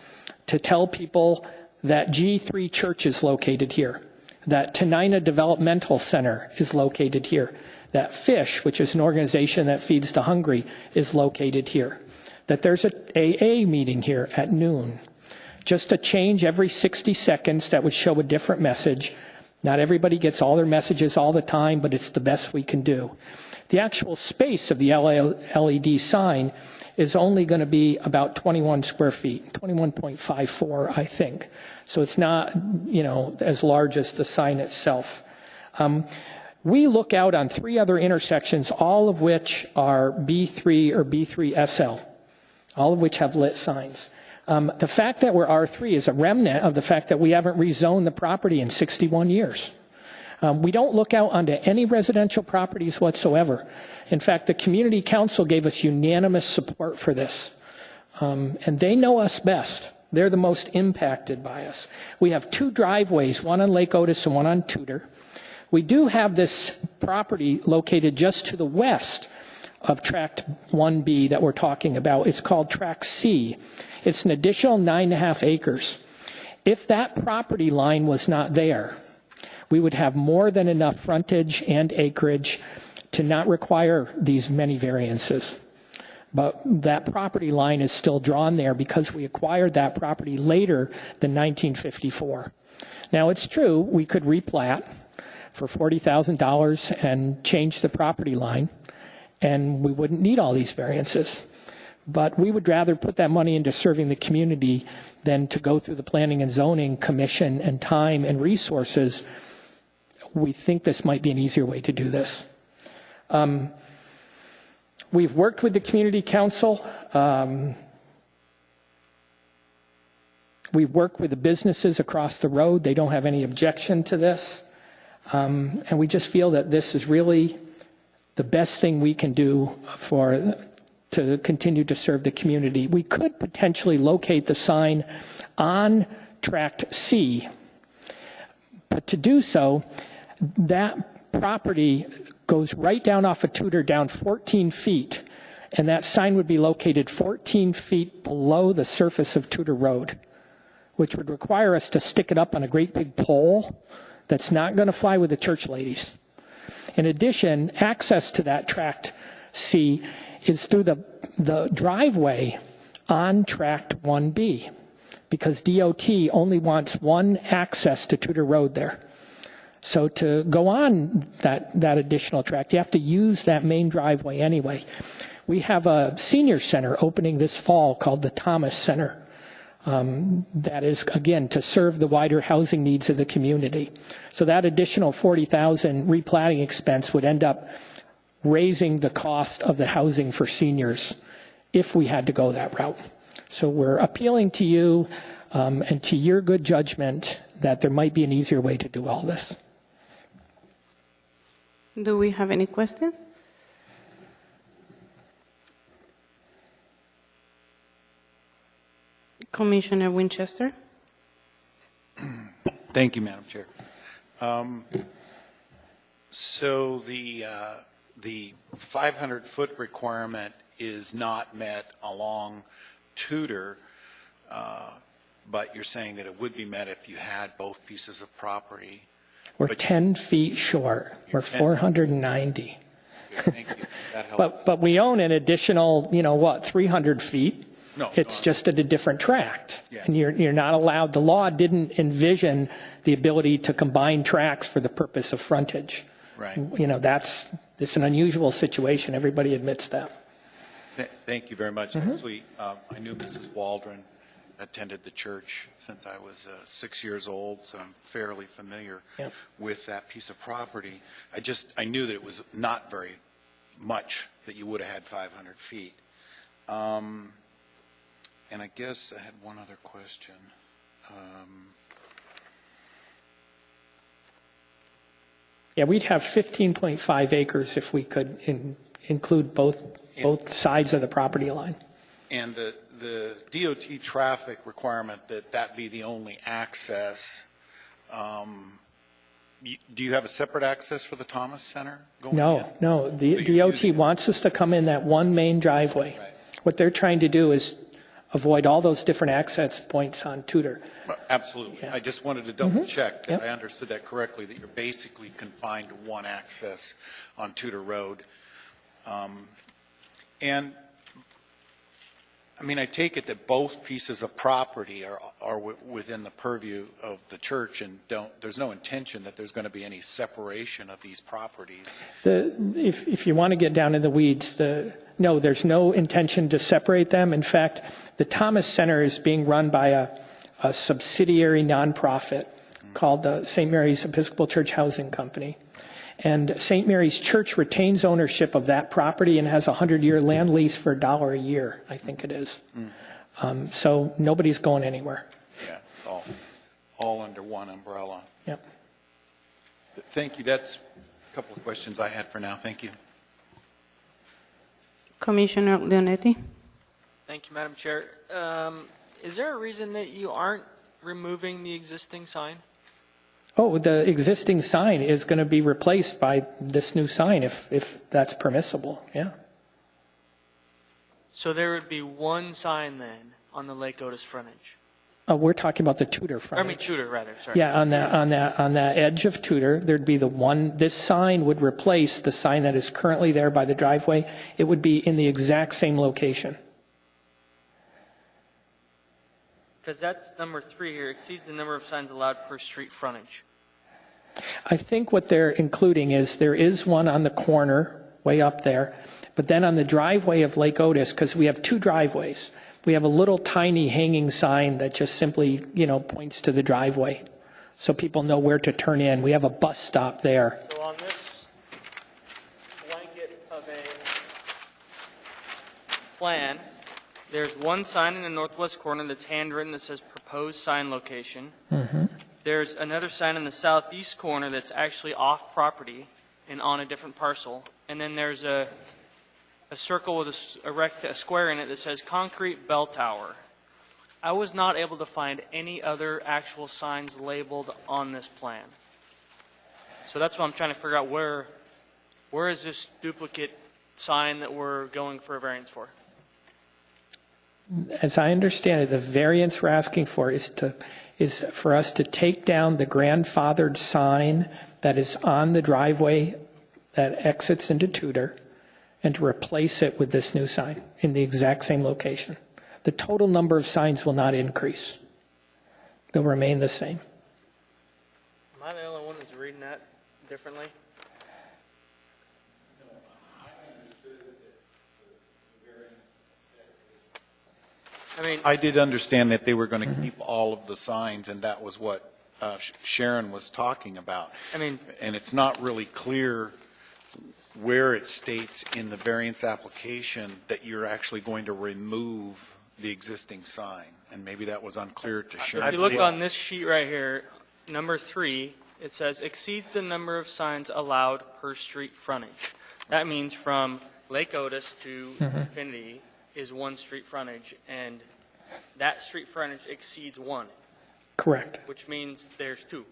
to tell people that G3 Church is located here, that Tenina Developmental Center is located here, that FISH, which is an organization that feeds the hungry, is located here, that there's an AA meeting here at noon. Just a change every 60 seconds that would show a different message. Not everybody gets all their messages all the time, but it's the best we can do. The actual space of the LED sign is only going to be about 21 square feet, 21.54, I think. So it's not, as large as the sign itself. We look out on 3 other intersections, all of which are B3 or B3SL, all of which have lit signs. The fact that we're R3 is a remnant of the fact that we haven't rezoned the property in 61 years. We don't look out onto any residential properties whatsoever. In fact, the community council gave us unanimous support for this. And they know us best. They're the most impacted by us. We have 2 driveways, one on Lake Otis and one on Tudor. We do have this property located just to the west of Tract 1B that we're talking about. It's called Tract C. It's an additional 9.5 acres. If that property line was not there, we would have more than enough frontage and acreage to not require these many variances. But that property line is still drawn there because we acquired that property later than 1954. Now, it's true, we could replat for $40,000 and change the property line, and we wouldn't need all these variances. But we would rather put that money into serving the community than to go through the Planning and Zoning Commission and time and resources. We think this might be an easier way to do this. We've worked with the community council. We've worked with the businesses across the road. They don't have any objection to this. And we just feel that this is really the best thing we can do to continue to serve the community. We could potentially locate the sign on Tract C, but to do so, that property goes right down off of Tudor, down 14 feet, and that sign would be located 14 feet below the surface of Tudor Road, which would require us to stick it up on a great big pole that's not going to fly with the church ladies. In addition, access to that Tract C is through the driveway on Tract 1B, because DOT only wants one access to Tudor Road there. So to go on that additional tract, you have to use that main driveway anyway. We have a senior center opening this fall called the Thomas Center. That is, again, to serve the wider housing needs of the community. So that additional $40,000 replatting expense would end up raising the cost of the housing for seniors if we had to go that route. So we're appealing to you and to your good judgment that there might be an easier way to do all this. Do we have any questions? Commissioner Winchester? Thank you, Madam Chair. So the 500-foot requirement is not met along Tudor, but you're saying that it would be met if you had both pieces of property. We're But- 10 feet short. We're 490. Thank you. That helps. But we own an additional, 300 feet. No, It's no. just at a different tract. Yeah. And you're not allowed, the law didn't envision the ability to combine tracts for the purpose of frontage. Right. It's an unusual situation. Everybody admits that. Thank you very much. Actually, I knew Mrs. Waldron attended the church since I was 6 years old, so I'm fairly familiar Yep. with that piece of property. I knew that it was not very much that you would have had 500 feet. And I guess I had one other question. Yeah, we'd have 15.5 acres if we could include both sides of the property line. And the DOT traffic requirement that be the only access, do you have a separate access for the Thomas Center going in? No, the So you're DOT using- wants us to come in that one main driveway. Right. What they're trying to do is avoid all those different access points on Tudor. Absolutely. Yeah. I just wanted to double check that Yep. I understood that correctly, that you're basically confined to one access on Tudor Road. And, I mean, I take it that both pieces of property are within the purview of the church and there's no intention that there's going to be any separation of these properties. If you want to get down in the weeds, no, there's no intention to separate them. In fact, the Thomas Center is being run by a subsidiary nonprofit called the St. Mary's Episcopal Church Housing Company. And St. Mary's Church retains ownership of that property and has a 100-year land lease for $1 a year, I think it is. So nobody's going anywhere. Yeah, it's all under one umbrella. Yep. Thank you. That's a couple of questions I had for now. Thank you. Commissioner Leonetti? Thank you, Madam Chair. Is there a reason that you aren't removing the existing sign? Oh, the existing sign is going to be replaced by this new sign if that's permissible, yeah. So there would be one sign then on the Lake Otis frontage? We're talking about the Tudor I frontage. mean, Tudor, rather, sorry. Yeah, on that edge of Tudor, there'd be the one, this sign would replace the sign that is currently there by the driveway. It would be in the exact same location. Because that's number 3 here, exceeds the number of signs allowed per street frontage. I think what they're including is there is one on the corner, way up there, but then on the driveway of Lake Otis, because we have 2 driveways, we have a little tiny hanging sign that just simply, points to the driveway, so people know where to turn in. We have a bus stop there. So on this blanket of a plan, there's one sign in the northwest corner that's handwritten that says proposed sign location. There's another sign in the southeast corner that's actually off property and on a different parcel. And then there's a circle with a square in it that says concrete bell tower. I was not able to find any other actual signs labeled on this plan. So that's what I'm trying to figure out, where is this duplicate sign that we're going for a variance for? As I understand it, the variance we're asking for is for us to take down the grandfathered sign that is on the driveway that exits into Tudor and to replace it with this new sign in the exact same location. The total number of signs will not increase. They'll remain the same. Am I the only one that's reading that differently? I did understand that they were going to keep all of the signs, and that was what Sharon was talking about. And it's not really clear where it states in the variance application that you're actually going to remove the existing sign, and maybe that was unclear to Sharon. If you look on this sheet right here, number 3, it says exceeds the number of signs allowed per street frontage. That means from Lake Otis to Infinity is one street frontage, and that street frontage exceeds one, Correct. which means there's two.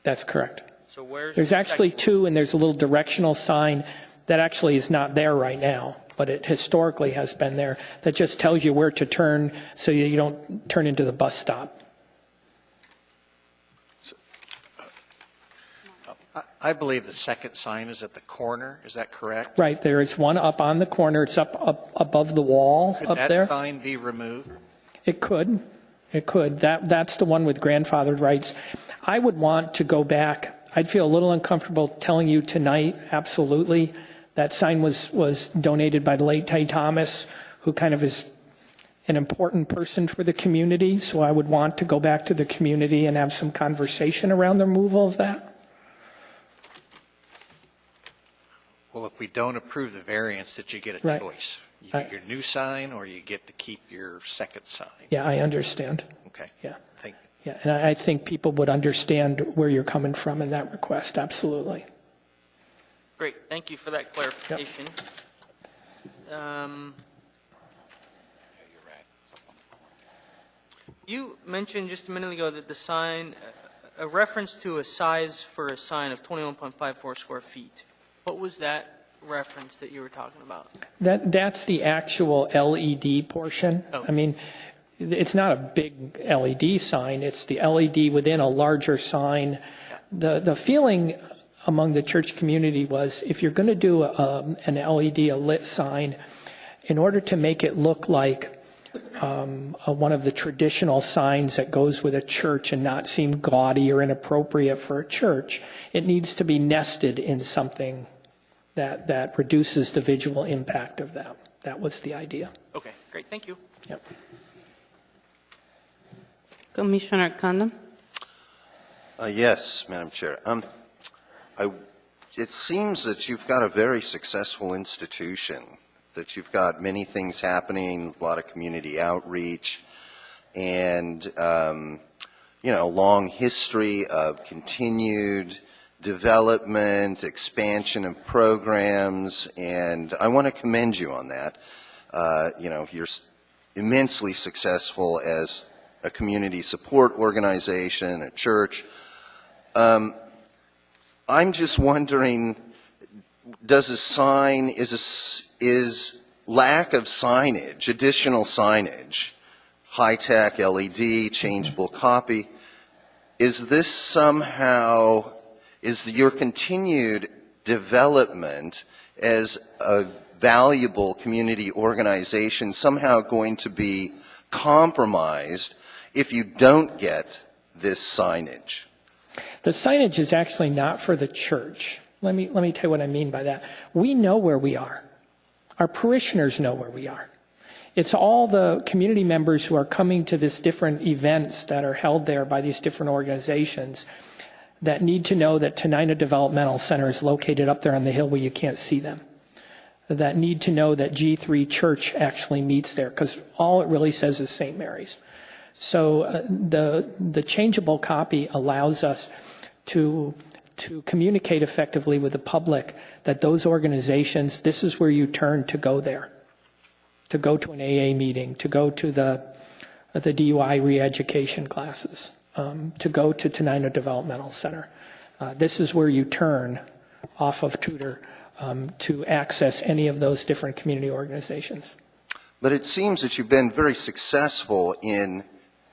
That's correct. So where's There's the actually second one? two, and there's a little directional sign that actually is not there right now, but it historically has been there, that just tells you where to turn so you don't turn into the bus stop. I believe the second sign is at the corner. Is that correct? Right, there is one up on the corner. It's up above the wall Could up that there. sign be removed? It could. It could. That's the one with grandfathered rights. I would want to go back. I'd feel a little uncomfortable telling you tonight, absolutely. That sign was donated by the late Ty Thomas, who kind of is an important person for the community. So I would want to go back to the community and have some conversation around the removal of that. Well, if we don't approve the variance, that you get a Right. choice. You get your new sign, or you get to keep your second sign. Yeah, I understand. Okay. Yeah. Thank you. Yeah, and I think people would understand where you're coming from in that request, absolutely. Great, thank you for that clarification. You mentioned just a minute ago that the sign, a reference to a size for a sign of 21.54 square feet. What was that reference that you were talking about? That's the actual LED portion. Oh. I mean, it's not a big LED sign, it's the LED within a larger sign. The feeling among the church community was, if you're going to do an LED, a lit sign, in order to make it look like one of the traditional signs that goes with a church and not seem gaudy or inappropriate for a church, it needs to be nested in something that reduces the visual impact of that. That was the idea. Okay, great, thank you. Yep. Commissioner Condon? Yes, Madam Chair. It seems that you've got a very successful institution, that you've got many things happening, a lot of community outreach, and, a long history of continued development, expansion of programs, and I want to commend you on that. You're immensely successful as a community support organization, a church. I'm just wondering, is lack of signage, additional signage, high-tech LED, changeable copy, is your continued development as a valuable community organization somehow going to be compromised if you don't get this signage? The signage is actually not for the church. Let me tell you what I mean by that. We know where we are. Our parishioners know where we are. It's all the community members who are coming to these different events that are held there by these different organizations that need to know that Tenina Developmental Center is located up there on the hill where you can't see them. That need to know that G3 Church actually meets there, because all it really says is St. Mary's. So the changeable copy allows us to communicate effectively with the public that those organizations, this is where you turn to go there, to go to an AA meeting, to go to the DUI re-education classes, to go to Tenina Developmental Center. This is where you turn off of Tudor to access any of those different community organizations. But it seems that you've been very successful in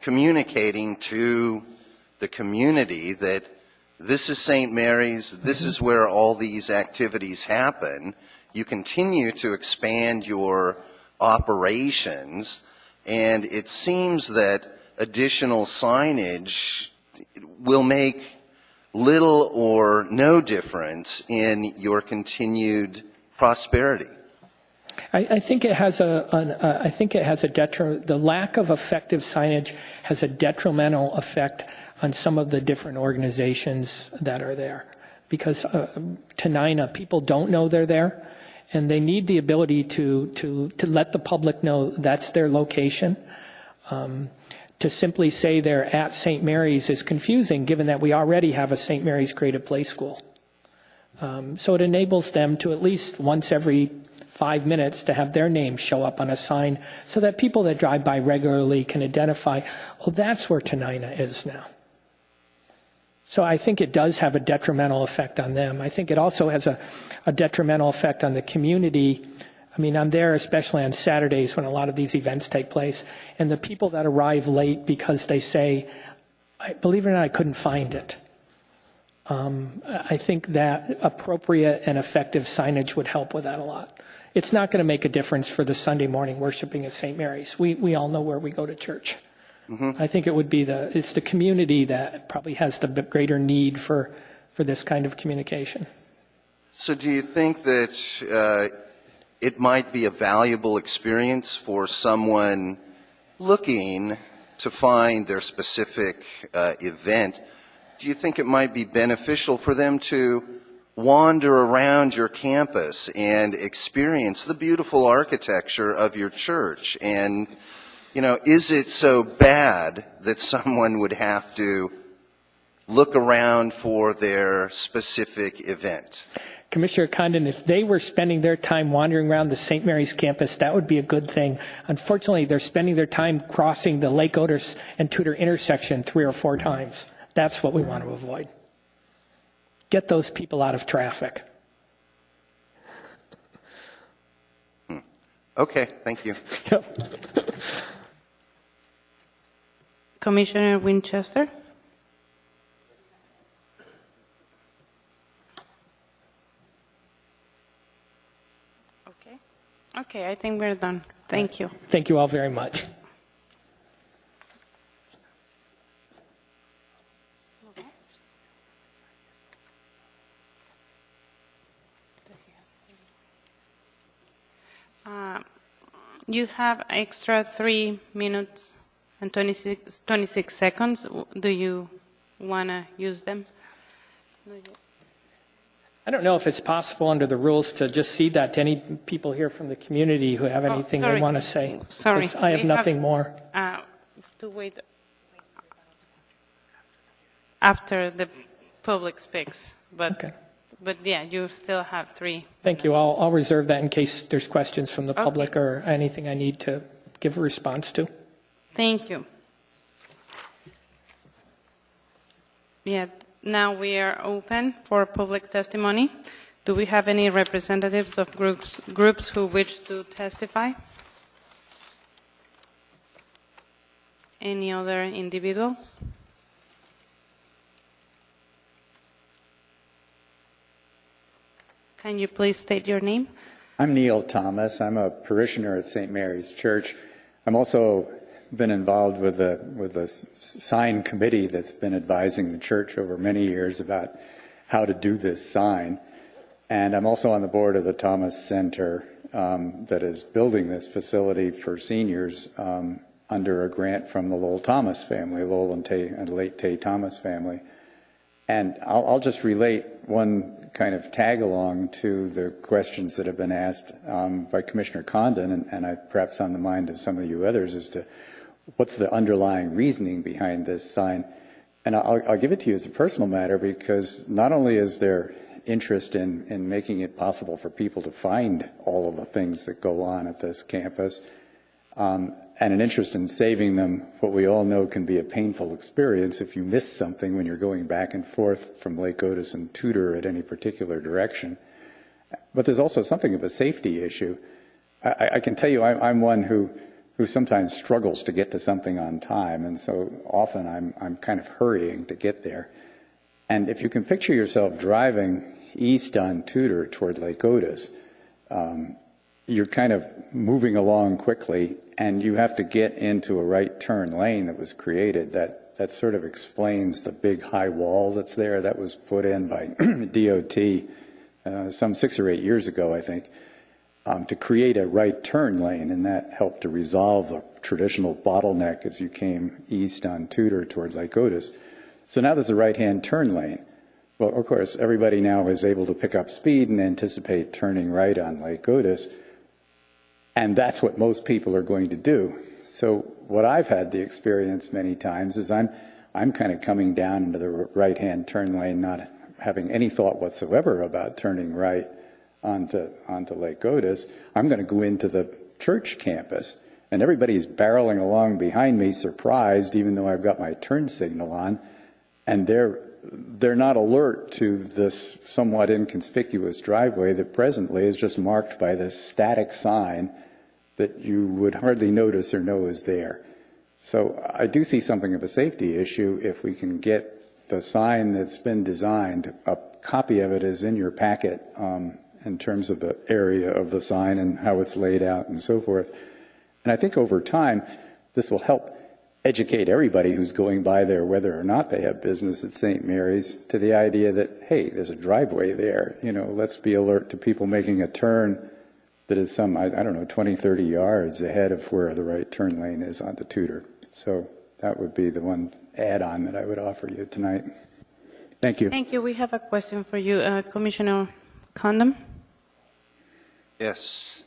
communicating to the community that this is St. Mary's, this is where all these activities happen. You continue to expand your operations, and it seems that additional signage will make little or no difference in your continued prosperity. I think it has the lack of effective signage has a detrimental effect on some of the different organizations that are there, because Tenina, people don't know they're there, and they need the ability to let the public know that's their location. To simply say they're at St. Mary's is confusing, given that we already have a St. Mary's Creative Play School. So it enables them to at least once every 5 minutes to have their name show up on a sign so that people that drive by regularly can identify, oh, that's where Tenina is now. So I think it does have a detrimental effect on them. I think it also has a detrimental effect on the community. I mean, I'm there especially on Saturdays when a lot of these events take place, and the people that arrive late because they say, believe it or not, I couldn't find it. I think that appropriate and effective signage would help with that a lot. It's not going to make a difference for the Sunday morning worshiping at St. Mary's. We all know where we go to church. I think it would be it's the community that probably has the greater need for this kind of communication. So do you think that it might be a valuable experience for someone looking to find their specific event? Do you think it might be beneficial for them to wander around your campus and experience the beautiful architecture of your church? And, you know, is it so bad that someone would have to look around for their specific event? Commissioner Condon, if they were spending their time wandering around the St. Mary's campus, that would be a good thing. Unfortunately, they're spending their time crossing the Lake Otis and Tudor intersection 3 or 4 times. That's what we want to avoid. Get those people out of traffic. Okay, thank you. Commissioner Winchester? Okay, I think we're done. Thank you. Thank you all very much. You have extra 3 minutes and 26 seconds. Do you want to use them? I don't know if it's possible under the rules to just cede that to any people here from the community who have anything they want to say. Sorry. 'Cause I have nothing more. To wait after the public speaks. Okay. But yeah, you still have 3. Thank you. I'll reserve that in case there's questions from the public or anything I need to give a response to. Thank you. Yeah, now we are open for public testimony. Do we have any representatives of groups who wish to testify? Any other individuals? Can you please state your name? I'm Neil Thomas. I'm a parishioner at St. Mary's Church. I'm also been involved with a sign committee that's been advising the church over many years about how to do this sign. And I'm also on the board of the Thomas Center that is building this facility for seniors under a grant from the Lowell Thomas family, Lowell and late Tay Thomas family. And I'll just relate one kind of tag along to the questions that have been asked by Commissioner Condon, and perhaps on the mind of some of you others, as to what's the underlying reasoning behind this sign. And I'll give it to you as a personal matter, because not only is there interest in making it possible for people to find all of the things that go on at this campus, and an interest in saving them what we all know can be a painful experience if you miss something when you're going back and forth from Lake Otis and Tudor at any particular direction. But there's also something of a safety issue. I can tell you I'm one who sometimes struggles to get to something on time, and so often I'm kind of hurrying to get there. And if you can picture yourself driving east on Tudor toward Lake Otis, you're kind of moving along quickly, and you have to get into a right turn lane that was created. That sort of explains the big high wall that's there. That was put in by DOT some 6 or 8 years ago, I think, to create a right turn lane, and that helped to resolve the traditional bottleneck as you came east on Tudor toward Lake Otis. So now there's a right-hand turn lane. Well, of course, everybody now is able to pick up speed and anticipate turning right on Lake Otis. And that's what most people are going to do. So what I've had the experience many times is I'm kind of coming down into the right-hand turn lane, not having any thought whatsoever about turning right onto Lake Otis. I'm going to go into the church campus, and everybody's barreling along behind me, surprised, even though I've got my turn signal on, and they're not alert to this somewhat inconspicuous driveway that presently is just marked by this static sign that you would hardly notice or know is there. So I do see something of a safety issue if we can get the sign that's been designed. A copy of it is in your packet in terms of the area of the sign and how it's laid out and so forth. And I think over time, this will help educate everybody who's going by there, whether or not they have business at St. Mary's, to the idea that, hey, there's a driveway there. You know, let's be alert to people making a turn that is some, I don't know, 20, 30 yards ahead of where the right turn lane is onto Tudor. So that would be the one add-on that I would offer you tonight. Thank you. Thank you. We have a question for you, Commissioner Condon. Yes.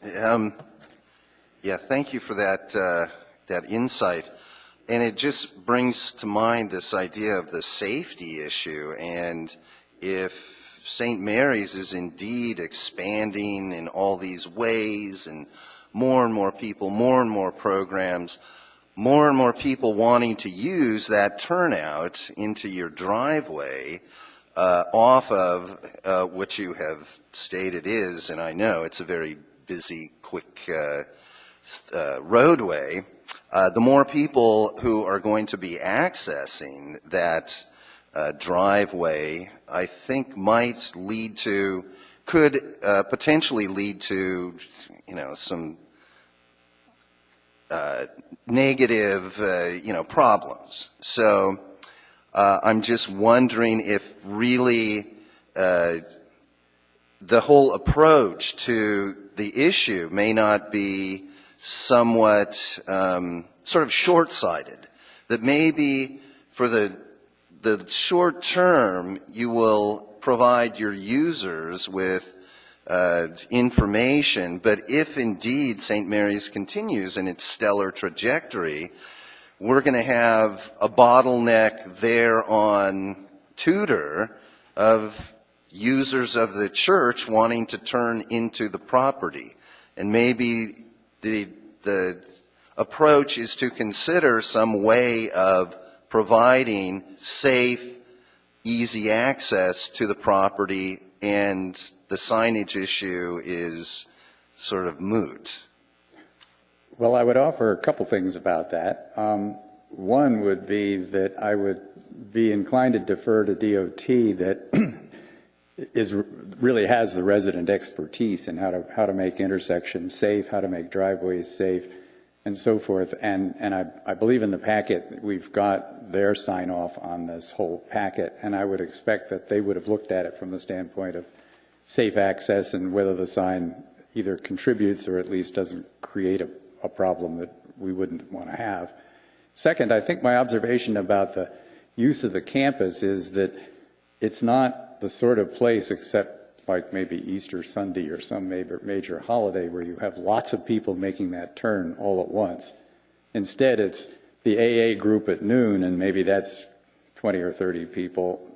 Yeah, thank you for that insight. And it just brings to mind this idea of the safety issue. And if St. Mary's is indeed expanding in all these ways, and more people, more and more programs, more and more people wanting to use that turnout into your driveway off of what you have stated is, and I know it's a very busy, quick roadway, the more people who are going to be accessing that driveway, I think could potentially lead to, some negative, problems. So I'm just wondering if really the whole approach to the issue may not be somewhat sort of short-sighted, that maybe for the short term you will provide your users with information, but if indeed St. Mary's continues in its stellar trajectory, we're going to have a bottleneck there on Tudor of users of the church wanting to turn into the property. And maybe the approach is to consider some way of providing safe, easy access to the property, and the signage issue is sort of moot. Well, I would offer a couple things about that. One would be that I would be inclined to defer to DOT that really has the resident expertise in how to make intersections safe, how to make driveways safe, and so forth. And I believe in the packet we've got their sign off on this whole packet, and I would expect that they would have looked at it from the standpoint of safe access and whether the sign either contributes or at least doesn't create a problem that we wouldn't want to have. Second, I think my observation about the use of the campus is that it's not the sort of place, except like maybe Easter Sunday or some major holiday, where you have lots of people making that turn all at once. Instead, it's the AA group at noon, and maybe that's 20 or 30 people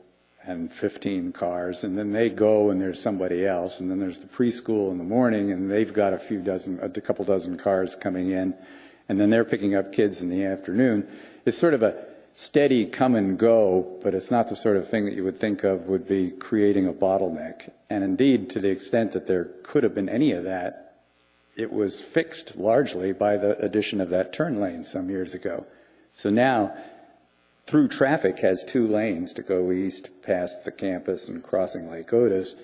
and 15 cars, and then they go and there's somebody else, and then there's the preschool in the morning, and they've got a couple dozen cars coming in, and then they're picking up kids in the afternoon. It's sort of a steady come and go, but it's not the sort of thing that you would think of would be creating a bottleneck. And indeed, to the extent that there could have been any of that, it was fixed largely by the addition of that turn lane some years ago. So now, through traffic has 2 lanes to go east past the campus and crossing Lake Otis,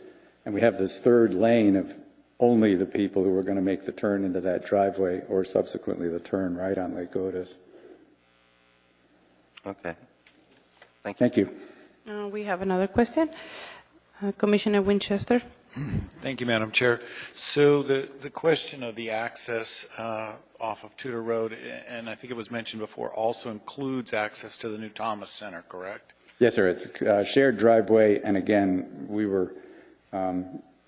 and we have this third lane of only the people who are going to make the turn into that driveway or subsequently the turn right on Lake Otis. Okay. Thank you. We have another question. Commissioner Winchester. Thank you, Madam Chair. So the question of the access off of Tudor Road, and I think it was mentioned before, also includes access to the new Thomas Center, correct? Yes, sir. It's a shared driveway, and again, we were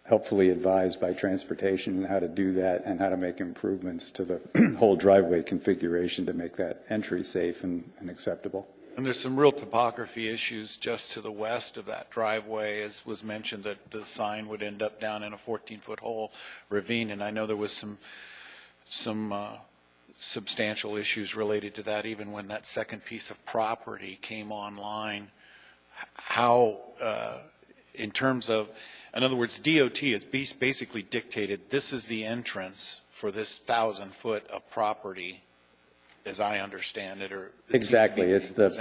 helpfully advised by transportation how to do that and how to make improvements to the whole driveway configuration to make that entry safe and acceptable. And there's some real topography issues just to the west of that driveway, as was mentioned, that the sign would end up down in a 14-foot hole ravine, and I know there was some substantial issues related to that even when that second piece of property came online. How, in terms of, in other words, DOT has basically dictated this is the entrance for this 1,000-foot of property, as I understand it, or Exactly. It's the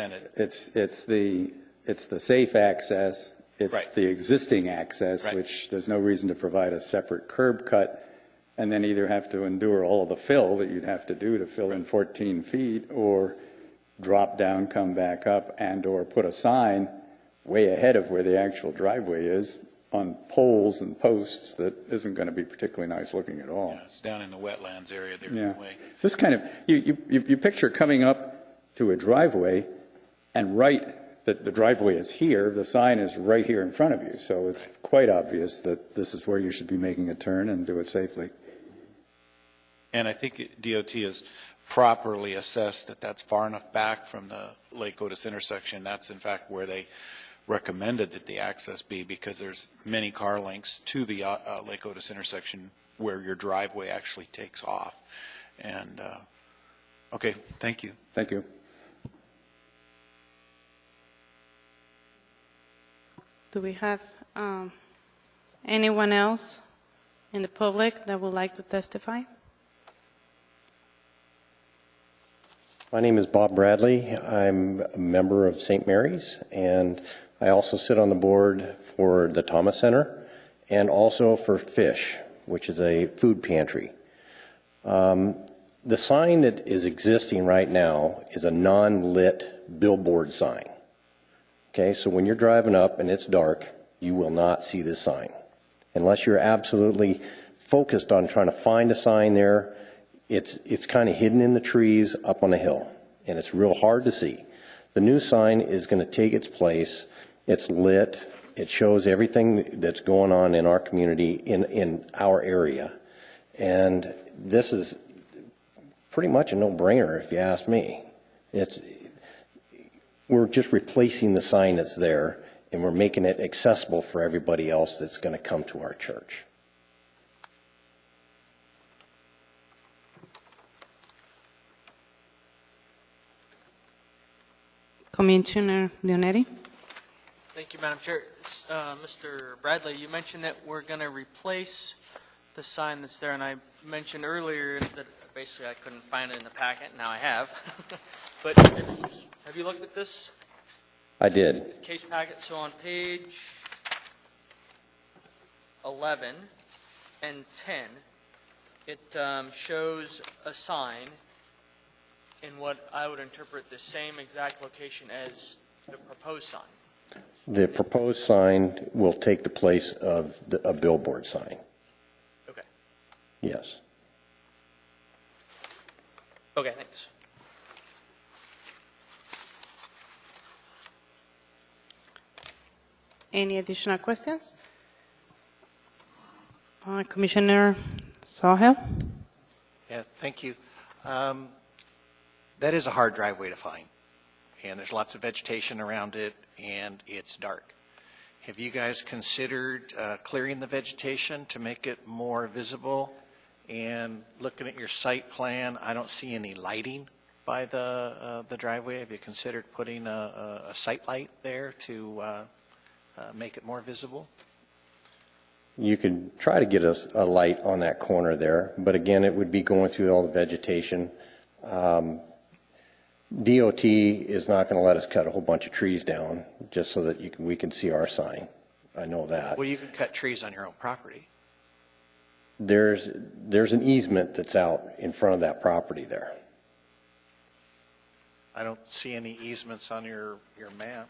safe access. It's Right. the existing access, Right. which there's no reason to provide a separate curb cut and then either have to endure all of the fill that you'd have to do to fill in 14 feet or drop down, come back up, and or put a sign way ahead of where the actual driveway is on poles and posts that isn't going to be particularly nice looking at all. Yeah, it's down in the wetlands area there. Yeah. Way. This kind of, you picture coming up to a driveway and the driveway is here, the sign is right here in front of you. So it's quite obvious that this is where you should be making a turn and do it safely. And I think DOT has properly assessed that that's far enough back from the Lake Otis intersection. That's in fact where they recommended that the access be, because there's many car links to the Lake Otis intersection where your driveway actually takes off. And, okay, thank you. Thank you. Do we have anyone else in the public that would like to testify? My name is Bob Bradley. I'm a member of St. Mary's, and I also sit on the board for the Thomas Center and also for FISH, which is a food pantry. The sign that is existing right now is a non-lit billboard sign. Okay, so when you're driving up and it's dark, you will not see this sign. Unless you're absolutely focused on trying to find a sign there, it's kind of hidden in the trees up on a hill, and it's real hard to see. The new sign is going to take its place. It's lit. It shows everything that's going on in our community, in our area. And this is pretty much a no-brainer, if you ask me. We're just replacing the sign that's there, and we're making it accessible for everybody else that's going to come to our church. Commissioner Leonetti? Thank you, Madam Chair. Mr. Bradley, you mentioned that we're going to replace the sign that's there, and I mentioned earlier that basically I couldn't find it in the packet. Now I have. But have you looked at this? I did. This case packet. So on page 11 and 10, it shows a sign in what I would interpret the same exact location as the proposed sign. The proposed sign will take the place of a billboard sign. Okay. Yes. Okay, thanks. Any additional questions? Commissioner Sawhill? Yeah, thank you. That is a hard driveway to find, and there's lots of vegetation around it, and it's dark. Have you guys considered clearing the vegetation to make it more visible? And looking at your site plan, I don't see any lighting by the driveway. Have you considered putting a site light there to make it more visible? You could try to get a light on that corner there, but again, it would be going through all the vegetation. DOT is not going to let us cut a whole bunch of trees down just so that we can see our sign. I know that. Well, you can cut trees on your own property. There's an easement that's out in front of that property there. I don't see any easements on your map.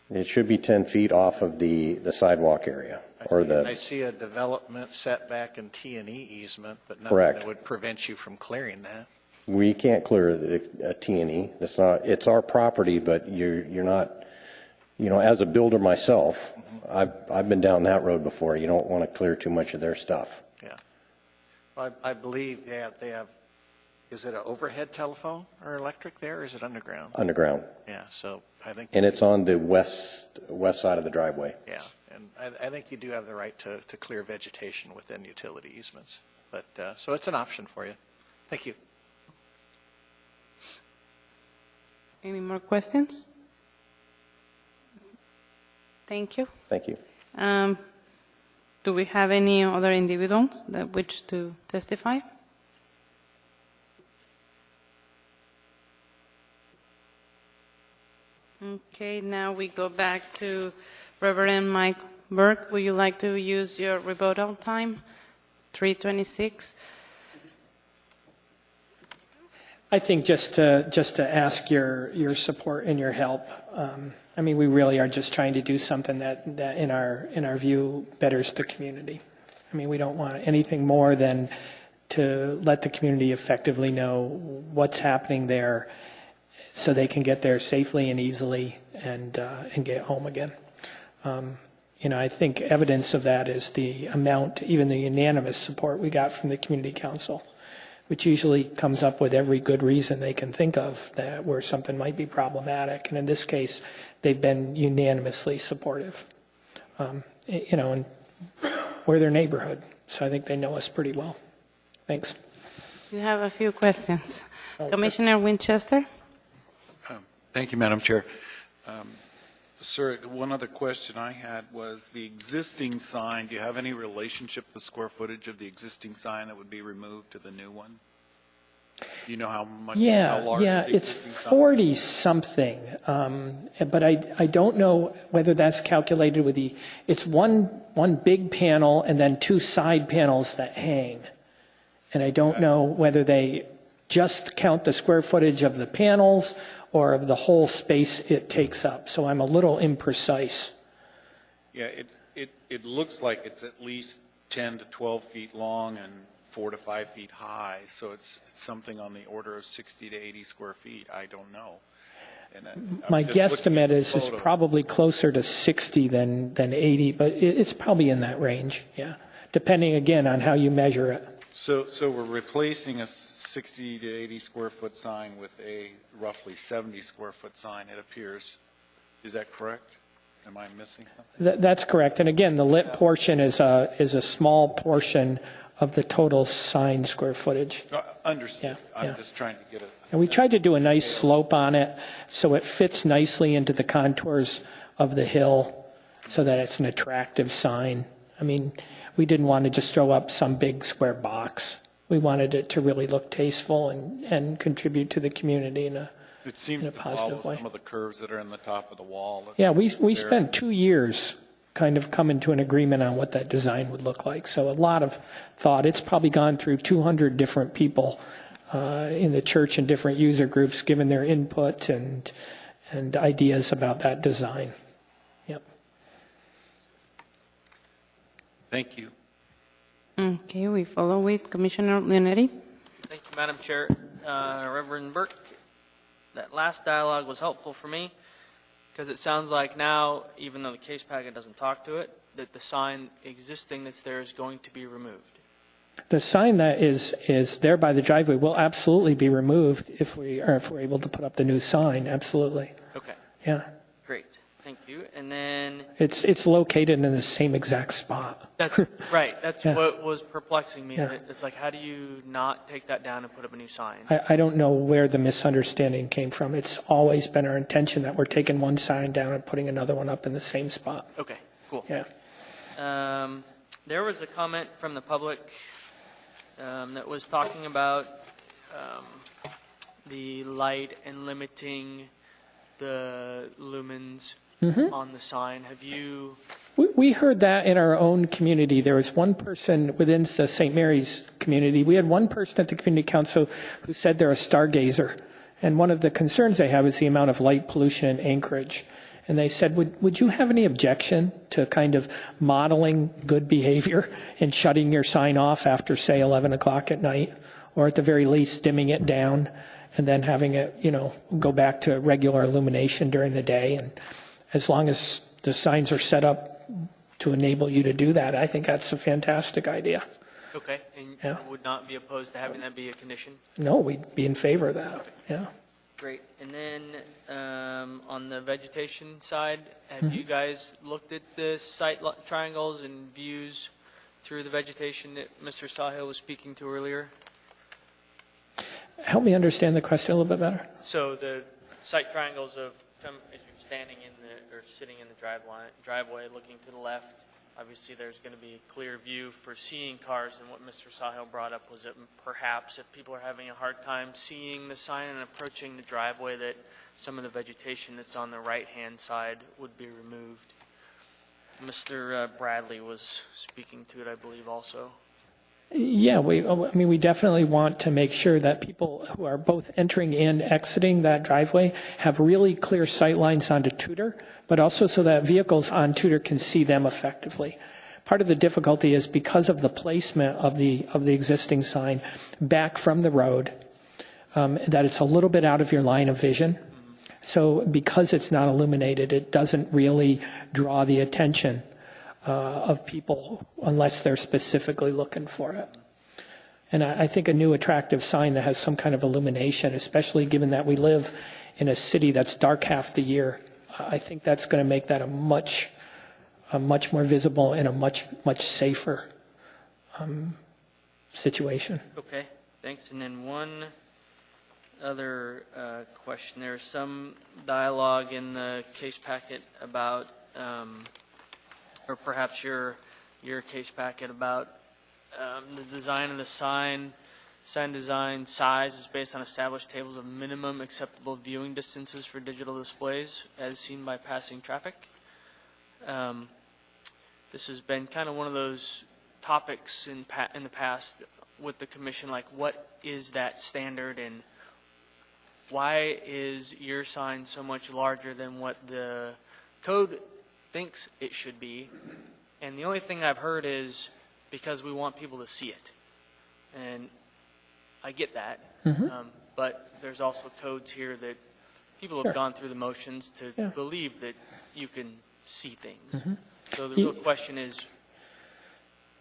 It should be 10 feet off of the sidewalk area. I see a development setback and T&E easement, but nothing Correct. that would prevent you from clearing that. We can't clear a T&E. It's our property, but you're not, as a builder myself, I've been down that road before. You don't want to clear too much of their stuff. Yeah. I believe they have, is it an overhead telephone or electric there, or is it underground? Underground. Yeah, so I think. And it's on the west side of the driveway. Yeah, and I think you do have the right to clear vegetation within utility easements. But, so it's an option for you. Thank you. Any more questions? Thank you. Thank you. Do we have any other individuals that wish to testify? Okay, now we go back to Reverend Mike Burke. Would you like to use your rebuttal time? 3:26. I think just to ask your support and your help. I mean, we really are just trying to do something that in our view betters the community. I mean, we don't want anything more than to let the community effectively know what's happening there, so they can get there safely and easily and get home again. I think evidence of that is the amount, even the unanimous support we got from the community council, which usually comes up with every good reason they can think of that where something might be problematic. And in this case, they've been unanimously supportive. And we're their neighborhood, so I think they know us pretty well. Thanks. You have a few questions. Commissioner Winchester? Thank you, Madam Chair. Sir, one other question I had was the existing sign, do you have any relationship to the square footage of the existing sign that would be removed to the new one? Do you know how much? How large the It's existing sign? 40 something, but I don't know whether that's calculated with it's one big panel and then two side panels that hang. And I don't know whether they just count the square footage of the panels or of the whole space it takes up. So I'm a little imprecise. Yeah, it looks like it's at least 10 to 12 feet long and 4 to 5 feet high. So it's something on the order of 60 to 80 square feet. I don't know. And My guesstimate is probably closer to 60 than 80, but it's probably in that range, yeah, depending, again, on how you measure it. So we're replacing a 60 to 80 square foot sign with a roughly 70 square foot sign, it appears. Is that correct? Am I missing something? That's correct. And again, the lit portion is a small portion of the total sign square footage. Understood. Yeah, I'm just trying to get it. And we tried to do a nice slope on it so it fits nicely into the contours of the hill so that it's an attractive sign. I mean, we didn't want to just throw up some big square box. We wanted it to really look tasteful and contribute to the community in a It seems in a to follow positive way. some of the curves that are in the top of the wall. Yeah, we spent 2 years kind of coming to an agreement on what that design would look like. So a lot of thought. It's probably gone through 200 different people in the church and different user groups, given their input and ideas about that design. Yep. Thank you. Okay, we follow with Commissioner Leonetti. Thank you, Madam Chair. Reverend Burke, that last dialogue was helpful for me because it sounds like now, even though the case packet doesn't talk to it, that the sign existing that's there is going to be removed. The sign that is there by the driveway will absolutely be removed if we're able to put up the new sign. Absolutely. Okay, Yeah. great. Thank you. And then It's located in the same exact spot. that's right. That's Yeah. what was perplexing me. Yeah. It's like, how do you not take that down and put up a new sign? I don't know where the misunderstanding came from. It's always been our intention that we're taking one sign down and putting another one up in the same spot. Okay, cool. Yeah. There was a comment from the public that was talking about the light and limiting the lumens on the sign. Have you? We heard that in our own community. There was one person within the St. Mary's community. We had one person at the community council who said they're a stargazer. And one of the concerns they have is the amount of light pollution in Anchorage. And they said, would you have any objection to kind of modeling good behavior and shutting your sign off after, say, 11 o'clock at night, or at the very least dimming it down and then having it, go back to regular illumination during the day? And as long as the signs are set up to enable you to do that. I think that's a fantastic idea. Okay, and Yeah. would not be opposed to having that be a condition? No, we'd be in favor of that. Yeah. Great. And then on the vegetation side, have you guys looked at the sight triangles and views through the vegetation that Mr. Sahil was speaking to earlier? Help me understand the question a little bit better. So the sight triangles of as you're standing or sitting in the driveway looking to the left, obviously there's going to be a clear view for seeing cars, and what Mr. Sahil brought up was that perhaps if people are having a hard time seeing the sign and approaching the driveway, that some of the vegetation that's on the right-hand side would be removed. Mr. Bradley was speaking to it, I believe, also. Yeah, we definitely want to make sure that people who are both entering and exiting that driveway have really clear sight lines onto Tudor, but also so that vehicles on Tudor can see them effectively. Part of the difficulty is because of the placement of the existing sign back from the road, that it's a little bit out of your line of vision. So because it's not illuminated, it doesn't really draw the attention of people unless they're specifically looking for it. And I think a new attractive sign that has some kind of illumination, especially given that we live in a city that's dark half the year, I think that's going to make that a much more visible and a much safer situation. Okay, thanks. And then one other question. There's some dialogue in the case packet about or perhaps your case packet about the design of the sign design size is based on established tables of minimum acceptable viewing distances for digital displays as seen by passing traffic. This has been kind of one of those topics in the past with the commission, like what is that standard and why is your sign so much larger than what the code thinks it should be? And the only thing I've heard is because we want people to see it. And I get that. But there's also codes here that people have gone through the motions to believe that you can see things. So the real question is,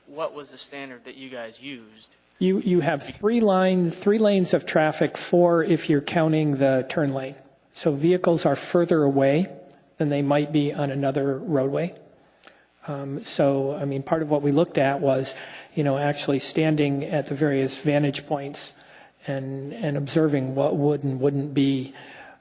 what was the standard that you guys used? You have three lanes of traffic, 4 if you're counting the turn lane. So vehicles are further away than they might be on another roadway. Part of what we looked at was, actually standing at the various vantage points and observing what would and wouldn't be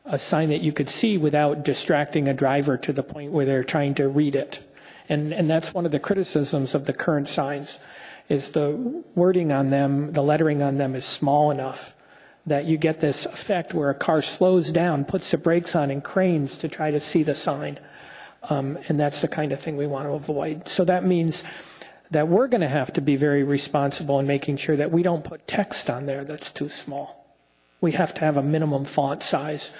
a sign that you could see without distracting a driver to the point where they're trying to read it. And that's one of the criticisms of the current signs, is the wording on them, the lettering on them is small enough that you get this effect where a car slows down, puts the brakes on, and cranes to try to see the sign. And that's the kind of thing we want to avoid. So that means that we're going to have to be very responsible in making sure that we don't put text on there that's too small. We have to have a minimum font size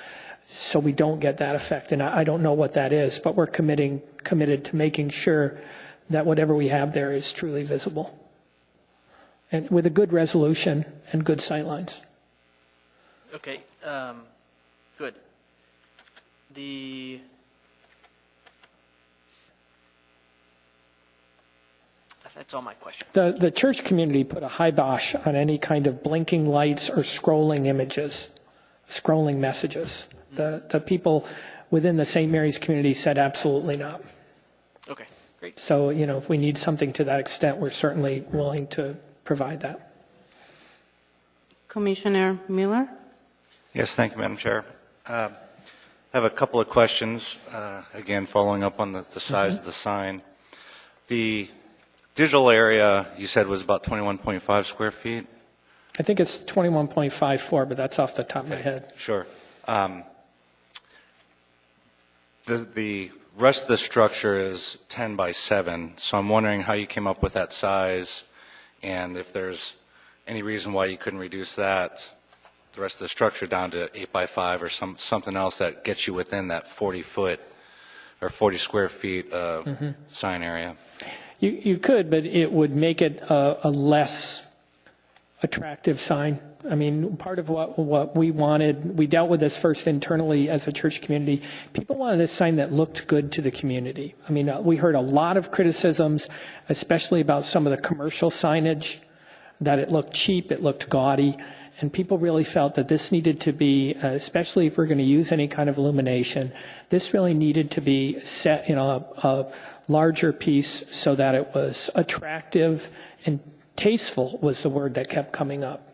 so we don't get that effect. And I don't know what that is, but we're committed to making sure that whatever we have there is truly visible, and with a good resolution and good sight lines. Okay, good. That's all my questions. The church community put a kibosh on any kind of blinking lights or scrolling images, scrolling messages. The people within the St. Mary's community said absolutely not. Okay, great. So, if we need something to that extent, we're certainly willing to provide that. Commissioner Miller? Yes, thank you, Madam Chair. I have a couple of questions, again, following up on the size of the sign. The digital area, you said, was about 21.5 square feet? I think it's 21.54, but that's off the top of my head. Sure. The rest of the structure is 10 by 7, so I'm wondering how you came up with that size, and if there's any reason why you couldn't reduce that, the rest of the structure, down to 8 by 5 or something else that gets you within that 40-foot or 40 square feet sign area. You could, but it would make it a less attractive sign. I mean, part of what we wanted, we dealt with this first internally as a church community. People wanted a sign that looked good to the community. I mean, we heard a lot of criticisms, especially about some of the commercial signage, that it looked cheap, it looked gaudy, and people really felt that this needed to be, especially if we're going to use any kind of illumination, this really needed to be set in a larger piece so that it was attractive and tasteful was the word that kept coming up.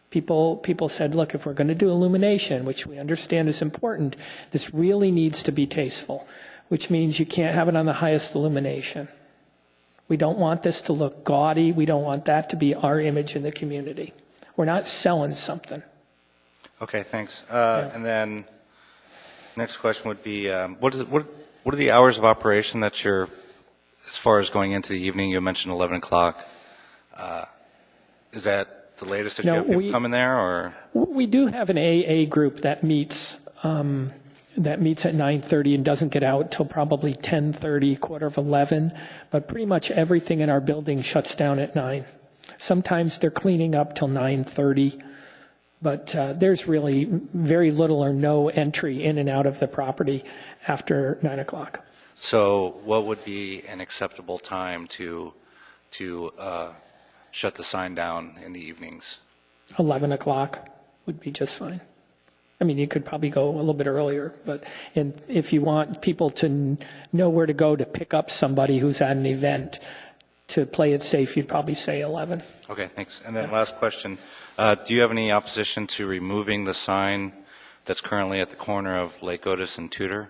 People said, look, if we're going to do illumination, which we understand is important, this really needs to be tasteful, which means you can't have it on the highest illumination. We don't want this to look gaudy. We don't want that to be our image in the community. We're not selling something. Okay, thanks. And then next question would be, what are the hours of operation that you're, as far as going into the evening, you mentioned 11 o'clock. Is that the latest that you have people coming there, or? We do have an AA group that meets at 9:30 and doesn't get out till probably 10:30, 10:45. But pretty much everything in our building shuts down at 9. Sometimes they're cleaning up till 9:30, but there's really very little or no entry in and out of the property after 9 o'clock. So what would be an acceptable time to shut the sign down in the evenings? 11 o'clock would be just fine. I mean, you could probably go a little bit earlier, but if you want people to know where to go to pick up somebody who's at an event, to play it safe, you'd probably say 11. Okay, thanks. And then last question. Do you have any opposition to removing the sign that's currently at the corner of Lake Otis and Tudor?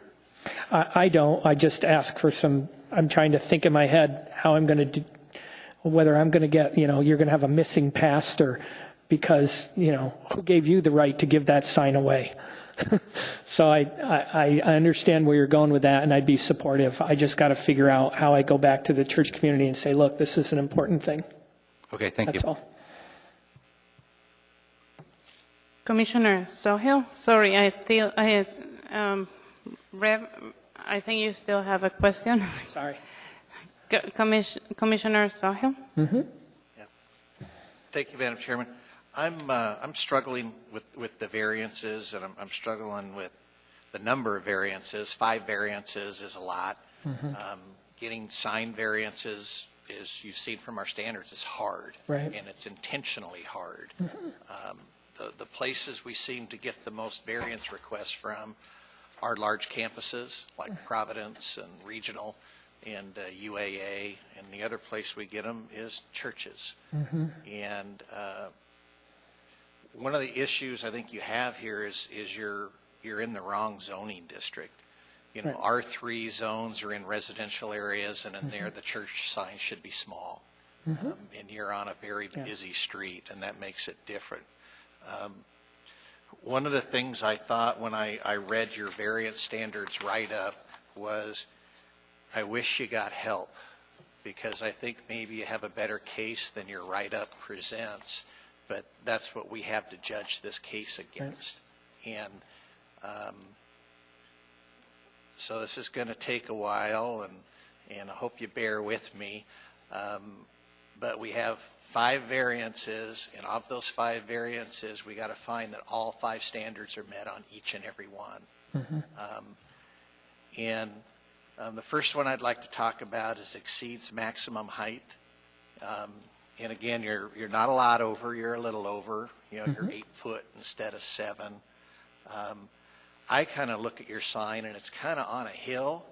I don't. I just ask for some, I'm trying to think in my head how I'm going to do, whether I'm going to get, you're going to have a missing pastor because, who gave you the right to give that sign away? So I understand where you're going with that, and I'd be supportive. I just got to figure out how I go back to the church community and say, look, this is an important thing. Okay, thank you. That's all. Commissioner Sohil, sorry, Rev, I think you still have a question. Sorry. Commissioner Sohil? Mm-hmm. Yeah. Thank you, Madam Chairman. I'm struggling with the variances, and I'm struggling with the number of variances. 5 variances is a lot. Mm-hmm. Getting sign variances, as you've seen from our standards, is hard. Right. And it's intentionally hard. Mm-hmm. The places we seem to get the most variance requests from are large campuses like Providence and Regional and UAA, and the other place we get them is churches. Mm-hmm. And one of the issues I think you have here is you're in the wrong zoning district. Right. R3 zones are in residential areas, and in there the church sign should be small. Mm-hmm. And you're on a very busy street, and that makes it different. One of the things I thought when I read your variance standards write-up was, I wish you got help, because I think maybe you have a better case than your write-up presents, but that's what we have to judge this case against. Right. And so this is going to take a while, and I hope you bear with me. But we have 5 variances, and of those 5 variances, we got to find that all 5 standards are met on each and every one. Mm-hmm. The first one I'd like to talk about is exceeds maximum height. And again, you're not a lot over, you're a little over. Mm-hmm. You're 8 foot instead of 7. I kind of look at your sign, and it's kind of on a hill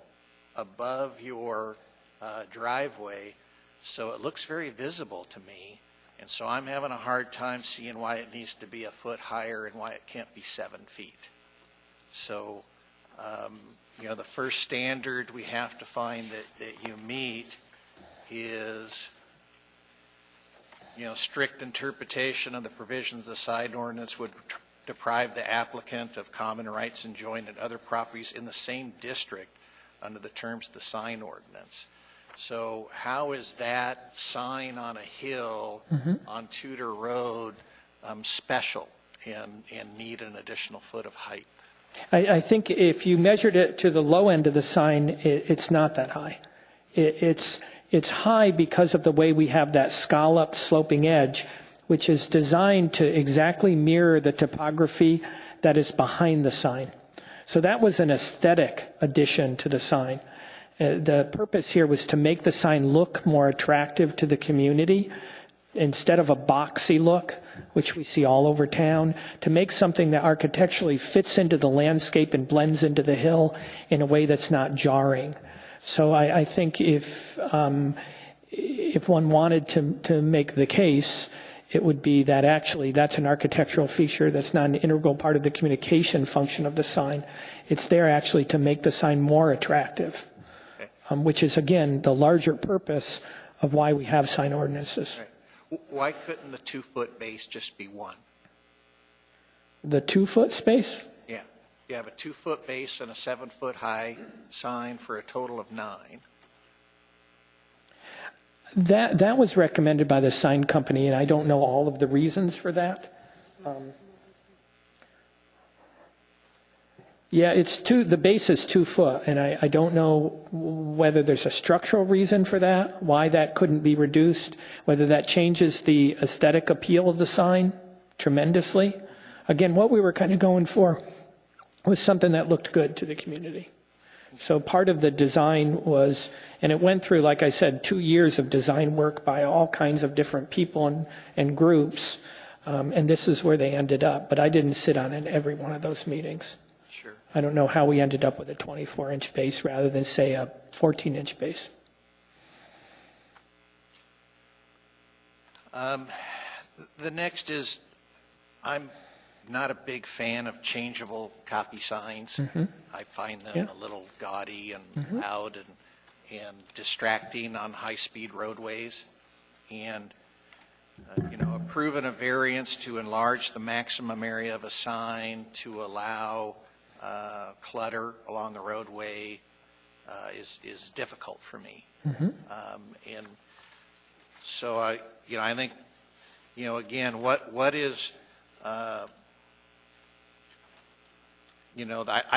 above your driveway, so it looks very visible to me. And so I'm having a hard time seeing why it needs to be a foot higher and why it can't be 7 feet. So, the first standard we have to find that you meet is, strict interpretation of the provisions of the sign ordinance would deprive the applicant of common rights enjoined in other properties in the same district under the terms of the sign ordinance. So how is that sign on a hill on Tudor Road special and need an additional foot of height? I think if you measured it to the low end of the sign, it's not that high. It's high because of the way we have that scalloped sloping edge, which is designed to exactly mirror the topography that is behind the sign. So that was an aesthetic addition to the sign. The purpose here was to make the sign look more attractive to the community instead of a boxy look, which we see all over town, to make something that architecturally fits into the landscape and blends into the hill in a way that's not jarring. So I think if one wanted to make the case, it would be that actually that's an architectural feature that's not an integral part of the communication function of the sign. It's there actually to make the sign more attractive, which is, again, the larger purpose of why we have sign ordinances. Right. Why couldn't the 2-foot base just be 1? The 2-foot space? Yeah. You have a 2-foot base and a 7-foot high sign for a total of 9. That was recommended by the sign company, and I don't know all of the reasons for that. Yeah, the base is 2 foot, and I don't know whether there's a structural reason for that, why that couldn't be reduced, whether that changes the aesthetic appeal of the sign tremendously. Again, what we were kind of going for was something that looked good to the community. So part of the design was, and it went through, like I said, 2 years of design work by all kinds of different people and groups, and this is where they ended up. But I didn't sit on in every one of those meetings. Sure. I don't know how we ended up with a 24-inch base rather than, say, a 14-inch base. The next is, I'm not a big fan of changeable copy signs. Mm-hmm. I find them a little gaudy and loud and distracting on high-speed roadways. And, approving a variance to enlarge the maximum area of a sign to allow clutter along the roadway is difficult for me. Mm-hmm. And so I think, again, what is, I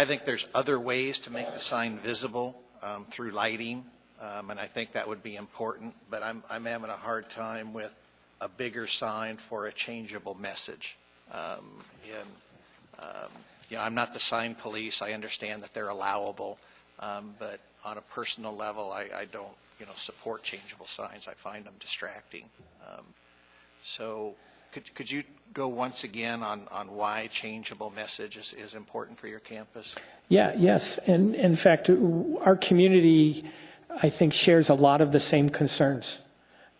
think there's other ways to make the sign visible through lighting, and I think that would be important. But I'm having a hard time with a bigger sign for a changeable message. I'm not the sign police. I understand that they're allowable, but on a personal level, I don't support changeable signs. I find them distracting. So could you go once again on why changeable message is important for your campus? Yes. And in fact, our community, I think, shares a lot of the same concerns.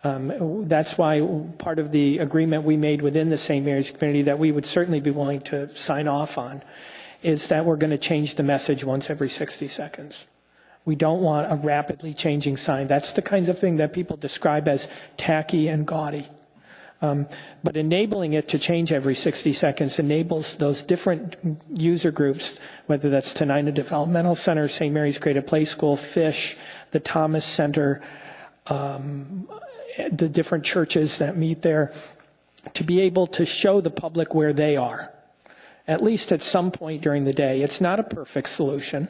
That's why part of the agreement we made within the St. Mary's community that we would certainly be willing to sign off on is that we're going to change the message once every 60 seconds. We don't want a rapidly changing sign. That's the kinds of thing that people describe as tacky and gaudy. But enabling it to change every 60 seconds enables those different user groups, whether that's Tenina Developmental Center, St. Mary's Creative Play School, Fish, the Thomas Center, the different churches that meet there, to be able to show the public where they are, at least at some point during the day. It's not a perfect solution,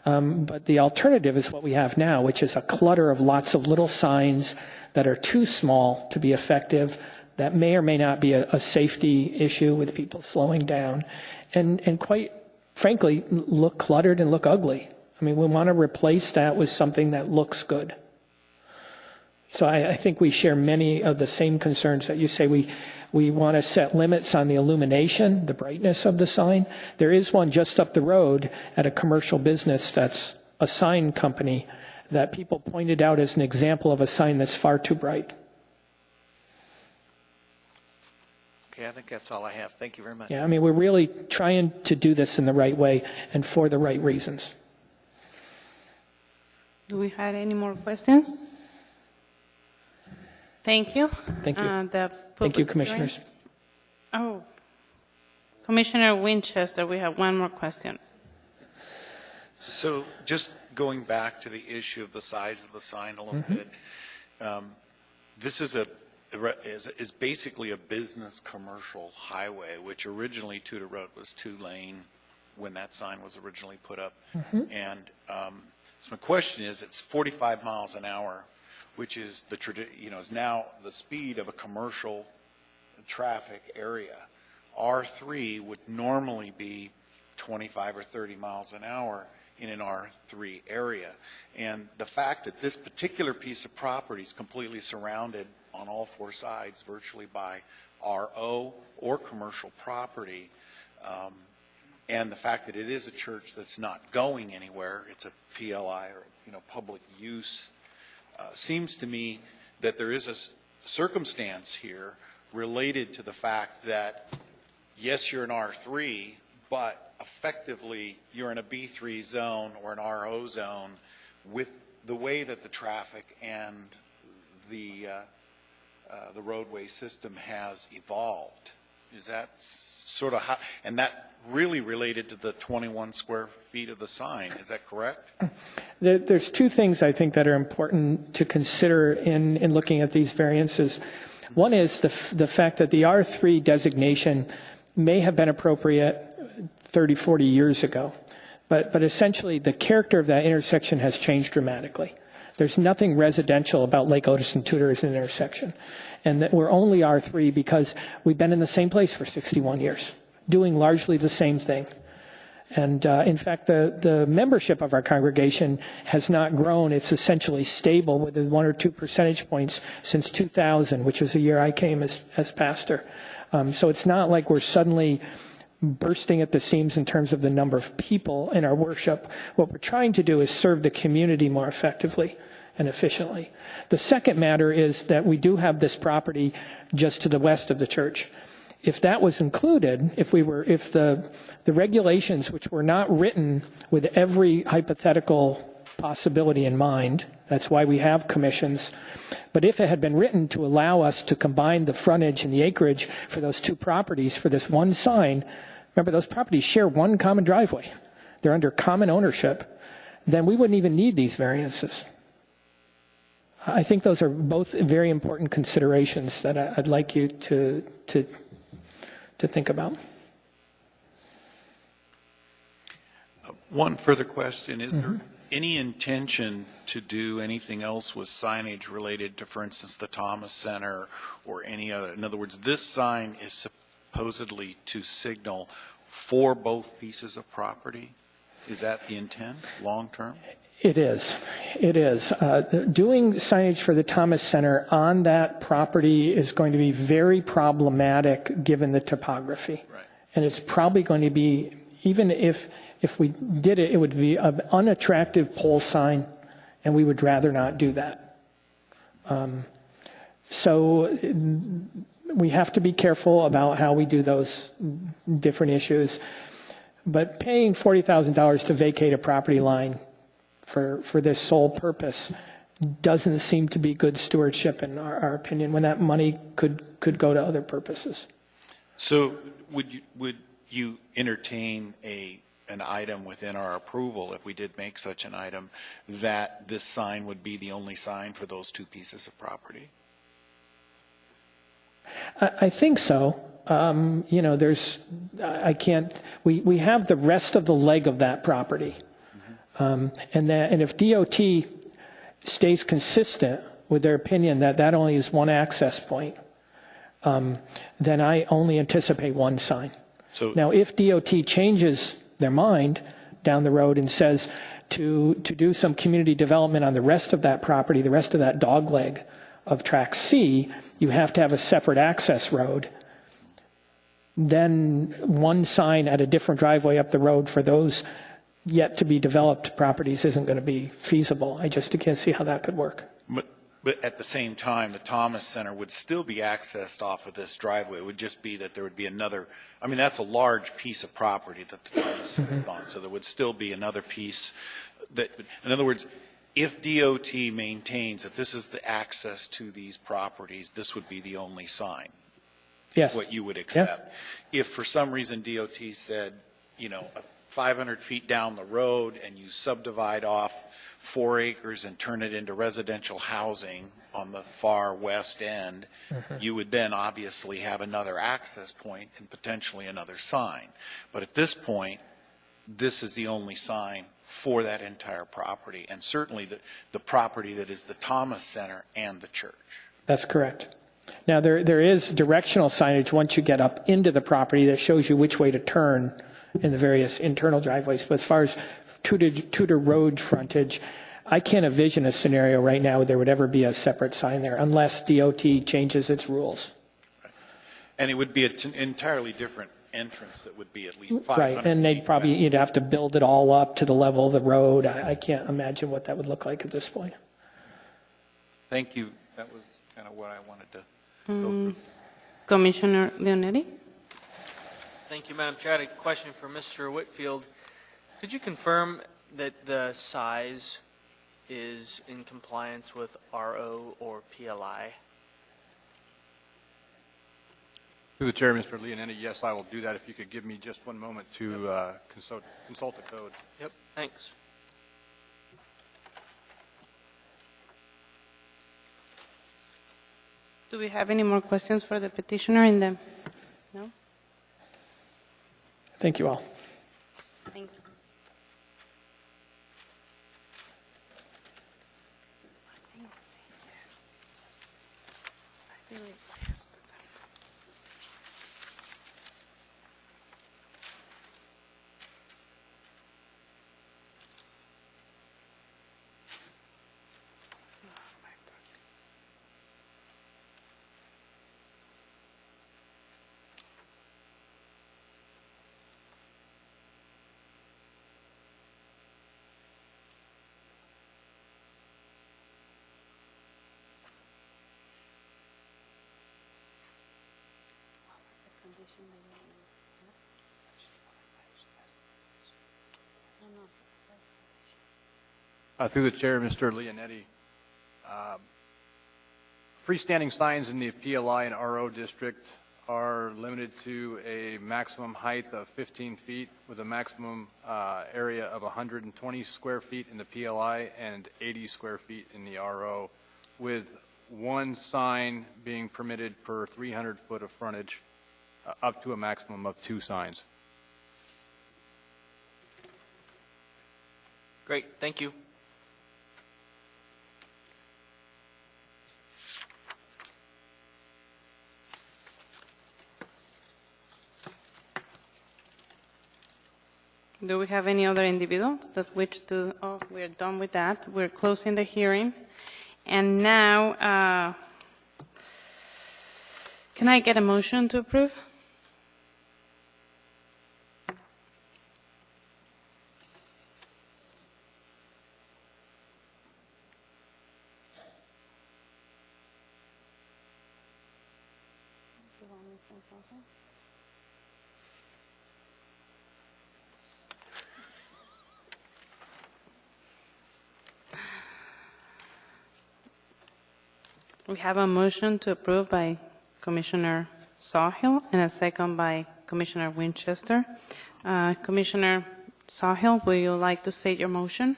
but the alternative is what we have now, which is a clutter of lots of little signs that are too small to be effective, that may or may not be a safety issue with people slowing down, and quite frankly, look cluttered and look ugly. I mean, we want to replace that with something that looks good. So I think we share many of the same concerns that you say. We want to set limits on the illumination, the brightness of the sign. There is one just up the road at a commercial business that's a sign company that people pointed out as an example of a sign that's far too bright. Okay, I think that's all I have. Thank you very much. Yeah, I mean, we're really trying to do this in the right way and for the right reasons. Do we have any more questions? Thank you. Thank you. The Thank you, public commissioners. hearing. Oh, Commissioner Winchester, we have one more question. So just going back to the issue of the size of the sign a little bit, this is basically a business commercial highway, which originally Tudor Road was 2-lane when that sign was originally put up. And so my question is, it's 45 miles an hour, which is is now the speed of a commercial traffic area. R3 would normally be 25 or 30 miles an hour in an R3 area. And the fact that this particular piece of property is completely surrounded on all four sides virtually by RO or commercial property, and the fact that it is a church that's not going anywhere, it's a PLI or public use, seems to me that there is a circumstance here related to the fact that, yes, you're an R3, but effectively you're in a B3 zone or an RO zone with the way that the traffic and the roadway system has evolved. Is that sort of how, and that really related to the 21 square feet of the sign, is that correct? There's two things I think that are important to consider in looking at these variances. One is the fact that the R3 designation may have been appropriate 30, 40 years ago, but essentially the character of that intersection has changed dramatically. There's nothing residential about Lake Otis and Tudor as an intersection, and that we're only R3 because we've been in the same place for 61 years, doing largely the same thing. And in fact, the membership of our congregation has not grown. It's essentially stable with 1 or 2 percentage points since 2000, which was the year I came as pastor. So it's not like we're suddenly bursting at the seams in terms of the number of people in our worship. What we're trying to do is serve the community more effectively and efficiently. The second matter is that we do have this property just to the west of the church. If that was included, if the regulations, which were not written with every hypothetical possibility in mind, that's why we have commissions, but if it had been written to allow us to combine the frontage and the acreage for those two properties for this one sign, remember those properties share one common driveway, they're under common ownership, then we wouldn't even need these variances. I think those are both very important considerations that I'd like you to think about. One further question, is there any intention to do anything else with signage related to, for instance, the Thomas Center or any other? In other words, this sign is supposedly to signal for both pieces of property. Is that the intent, long term? It is. It is. Doing signage for the Thomas Center on that property is going to be very problematic given the topography. Right. And it's probably going to be, even if we did it, it would be an unattractive pole sign, and we would rather not do that. So we have to be careful about how we do those different issues. But paying $40,000 to vacate a property line for this sole purpose doesn't seem to be good stewardship in our opinion, when that money could go to other purposes. So would you entertain an item within our approval, if we did make such an item, that this sign would be the only sign for those two pieces of property? I think so. We have the rest of the leg of that property. And if DOT stays consistent with their opinion that only is one access point, then I only anticipate one sign. Now, if DOT changes their mind down the road and says to do some community development on the rest of that property, the rest of that dog leg of Track C, you have to have a separate access road, then one sign at a different driveway up the road for those yet to be developed properties isn't going to be feasible. I just can't see how that could work. But at the same time, the Thomas Center would still be accessed off of this driveway. It would just be that there would be another, I mean, that's a large piece of property that the Thomas Center is on, so there would still be another piece that, in other words, if DOT maintains that this is the access to these properties, this would be the only sign. Yes. What you would accept. Yeah. If for some reason DOT said, 500 feet down the road and you subdivide off 4 acres and turn it into residential housing on the far west end, you would then obviously have another access point and potentially another sign. But at this point, this is the only sign for that entire property, and certainly the property that is the Thomas Center and the church. That's correct. Now, there is directional signage once you get up into the property that shows you which way to turn in the various internal driveways. But as far as Tudor road frontage, I can't envision a scenario right now where there would ever be a separate sign there unless DOT changes its rules. And it would be an entirely different entrance that would be at least 500 Right, and you'd have to build it all up to the level of the road. I can't imagine what that would look like at this point. Thank you. That was kind of what I wanted to go through. Commissioner Leonetti? Thank you, Madam Chair. I had a question for Mr. Whitfield. Could you confirm that the size is in compliance with RO or PLI? Through the chair, Mr. Leonetti, yes, I will do that if you could give me just one moment to consult the code. Yep, thanks. Do we have any more questions for the petitioner in the? No? Thank you all. Thank you. Through the chair, Mr. Leonetti, freestanding signs in the PLI and RO district are limited to a maximum height of 15 feet with a maximum area of 120 square feet in the PLI and 80 square feet in the RO, with one sign being permitted per 300 foot of frontage, up to a maximum of 2 signs. Great, thank you. Do we have any other individuals that wish to? Oh, we're done with that. We're closing the hearing. And now, can I get a motion to approve? We have a motion to approve by Commissioner Sawhill and a second by Commissioner Winchester. Commissioner Sawhill, would you like to state your motion?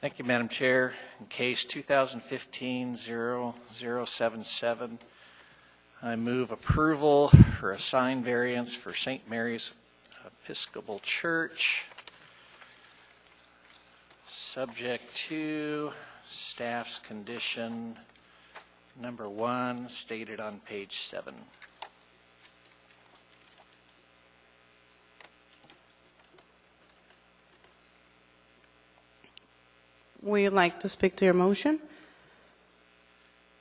Thank you, Madam Chair. In case 2015-0077, I move approval for a sign variance for St. Mary's Episcopal Church, subject to staff's condition number 1 stated on page 7. Would you like to speak to your motion?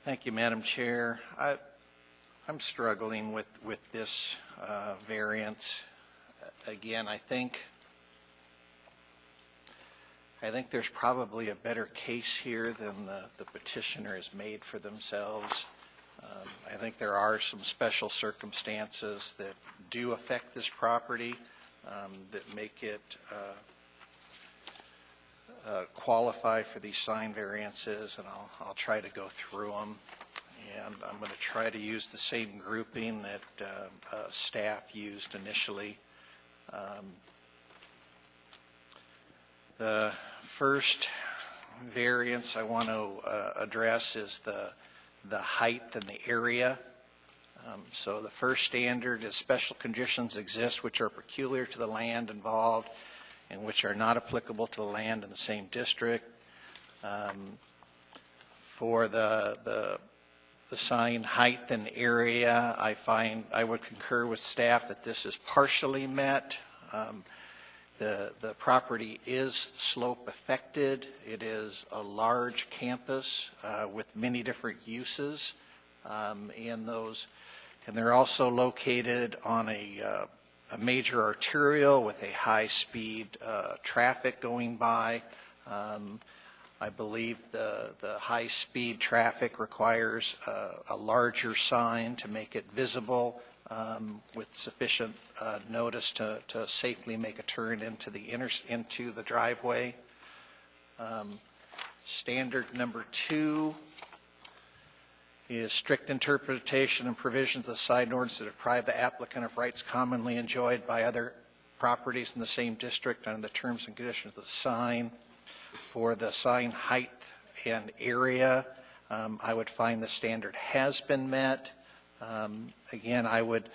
Thank you, Madam Chair. I'm struggling with this variance. Again, I think there's probably a better case here than the petitioner has made for themselves. I think there are some special circumstances that do affect this property that make it qualify for these sign variances, and I'll try to go through them. And I'm going to try to use the same grouping that staff used initially. The first variance I want to address is the height and the area. So the first standard is special conditions exist which are peculiar to the land involved and which are not applicable to the land in the same district. For the the sign height and area, I would concur with staff that this is partially met. The property is slope affected. It is a large campus with many different uses in those, and they're also located on a major arterial with a high-speed traffic going by. I believe the high-speed traffic requires a larger sign to make it visible with sufficient notice to safely make a turn into the driveway. Standard number 2 is strict interpretation and provisions of the sign ordinance that deprive the applicant of rights commonly enjoyed by other properties in the same district under the terms and conditions of the sign. For the sign height and area, I would find the standard has been met. Again, I would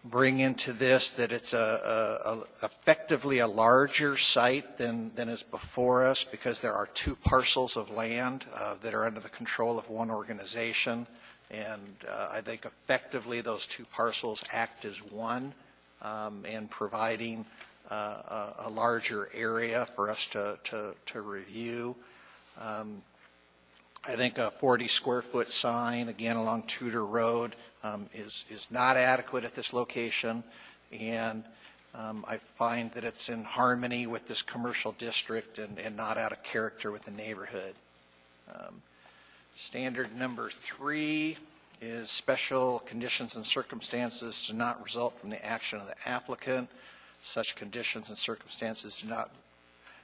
bring into this that it's effectively a larger site than is before us, because there are 2 parcels of land that are under the control of one organization, and I think effectively those 2 parcels act as one in providing a larger area for us to review. I think a 40 square foot sign, again, along Tudor Road is not adequate at this location, and I find that it's in harmony with this commercial district and not out of character with the neighborhood. Standard number 3 is special conditions and circumstances do not result from the action of the applicant. Such conditions and circumstances do not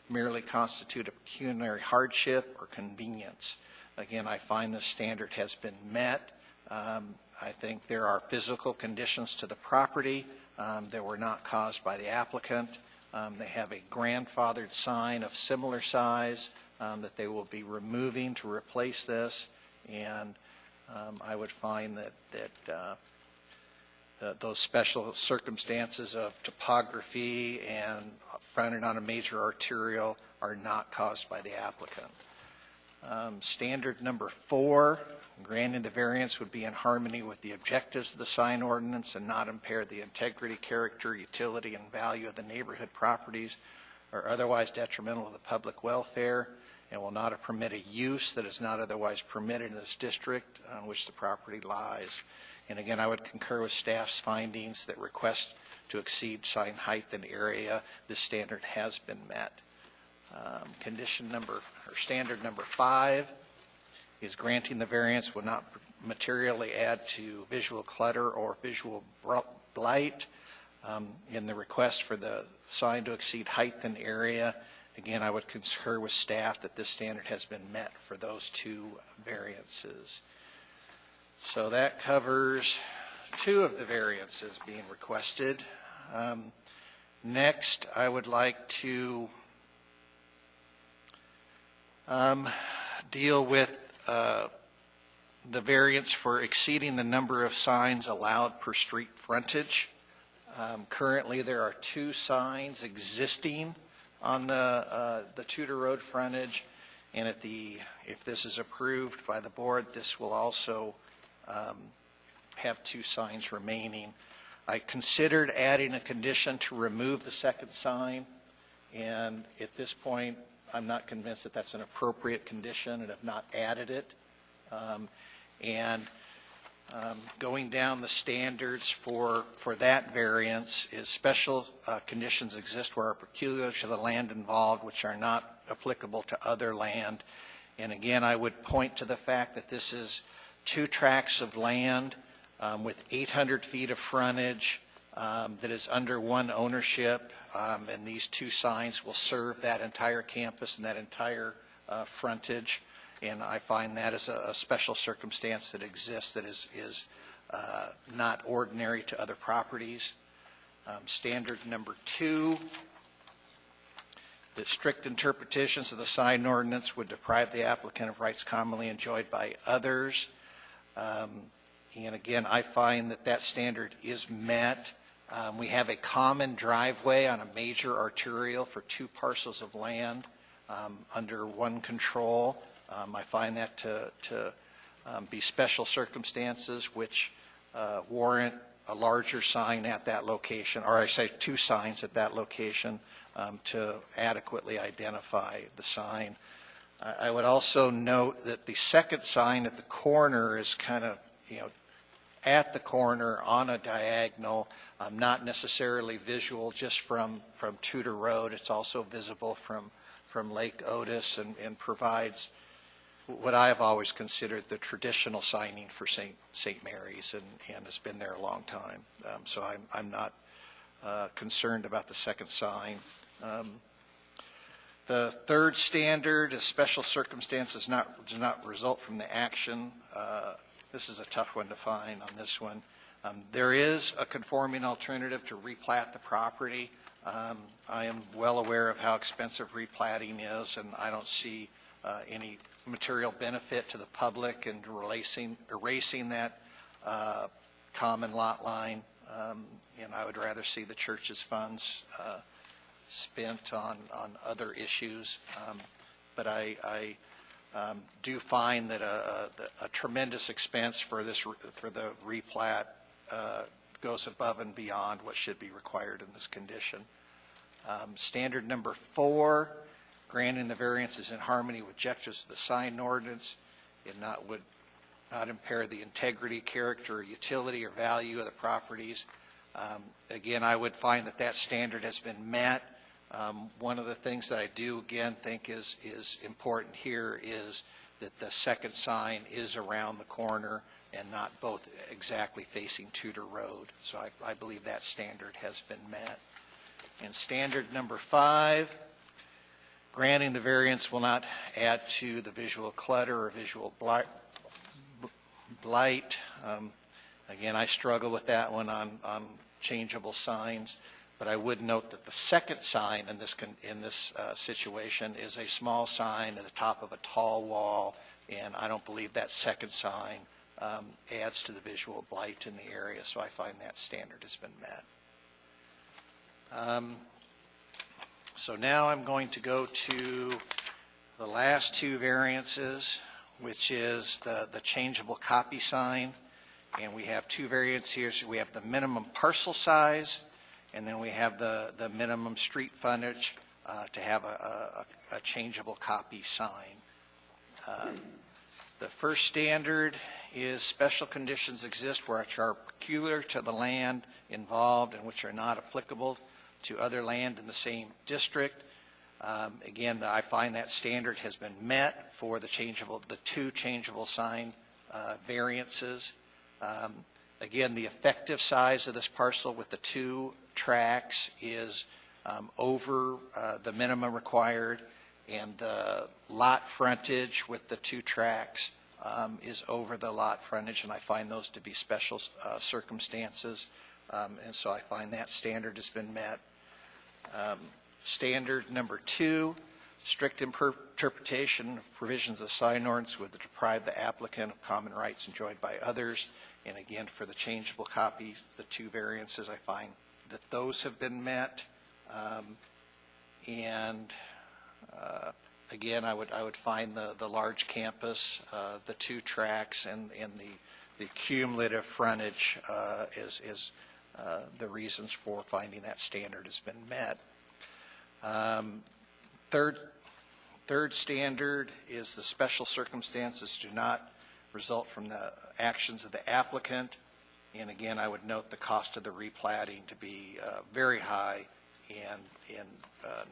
merely constitute a pecuniary hardship or convenience. Again, I find the standard has been met. I think there are physical conditions to the property that were not caused by the applicant. They have a grandfathered sign of similar size that they will be removing to replace this, and I would find that those special circumstances of topography and fronted on a major arterial are not caused by the applicant. Standard number 4, granting the variance would be in harmony with the objectives of the sign ordinance and not impair the integrity, character, utility, and value of the neighborhood properties or otherwise detrimental to the public welfare, and will not permit a use that is not otherwise permitted in this district on which the property lies. And again, I would concur with staff's findings that request to exceed sign height and area. This standard has been met. Standard number 5 is granting the variance would not materially add to visual clutter or visual blight. In the request for the sign to exceed height and area, again, I would concur with staff that this standard has been met for those 2 variances. So that covers 2 of the variances being requested. Next, I would like to deal with the variance for exceeding the number of signs allowed per street frontage. Currently, there are 2 signs existing on the Tudor Road frontage, and if this is approved by the board, this will also have 2 signs remaining. I considered adding a condition to remove the second sign, and at this point, I'm not convinced that that's an appropriate condition and have not added it. Going down the standards for that variance is special conditions exist where are peculiar to the land involved, which are not applicable to other land. And again, I would point to the fact that this is 2 tracts of land with 800 feet of frontage that is under one ownership, and these 2 signs will serve that entire campus and that entire frontage. And I find that as a special circumstance that exists that is not ordinary to other properties. Standard number 2, that strict interpretations of the sign ordinance would deprive the applicant of rights commonly enjoyed by others. And again, I find that standard is met. We have a common driveway on a major arterial for 2 parcels of land under one control. I find that to be special circumstances which warrant a larger sign at that location, or I say 2 signs at that location to adequately identify the sign. I would also note that the second sign at the corner is kind of, at the corner on a diagonal, not necessarily visual just from Tudor Road. It's also visible from Lake Otis and provides what I have always considered the traditional signing for St. Mary's, and has been there a long time. So I'm not concerned about the second sign. The third standard is special circumstances does not result from the action. This is a tough one to find on this one. There is a conforming alternative to replat the property. I am well aware of how expensive replatting is, and I don't see any material benefit to the public in erasing that common lot line. And I would rather see the church's funds spent on other issues. But I do find that a tremendous expense for the replat goes above and beyond what should be required in this condition. Standard number 4, granting the variance is in harmony with objectives of the sign ordinance. It would not impair the integrity, character, utility, or value of the properties. Again, I would find that standard has been met. One of the things that I do, again, think is important here is that the second sign is around the corner and not both exactly facing Tudor Road. So I believe that standard has been met. And standard number 5, granting the variance will not add to the visual clutter or visual blight. Again, I struggle with that one on changeable signs, but I would note that the second sign in this situation is a small sign at the top of a tall wall, and I don't believe that second sign adds to the visual blight in the area, so I find that standard has been met. So now I'm going to go to the last 2 variances, which is the changeable copy sign. And we have 2 variants here. So we have the minimum parcel size, and then we have the minimum street frontage to have a changeable copy sign. The first standard is special conditions exist which are peculiar to the land involved and which are not applicable to other land in the same district. Again, I find that standard has been met for the 2 changeable sign variances. Again, the effective size of this parcel with the 2 tracks is over the minimum required, and the lot frontage with the 2 tracks is over the lot frontage, and I find those to be special circumstances, and so I find that standard has been met. Standard number 2, strict interpretation of provisions of sign ordinance would deprive the applicant of common rights enjoyed by others. And again, for the changeable copy, the 2 variances, I find that those have been met. Again, I would find the large campus, the 2 tracks, and the cumulative frontage is the reasons for finding that standard has been met. Third standard is the special circumstances do not result from the actions of the applicant. And again, I would note the cost of the replatting to be very high and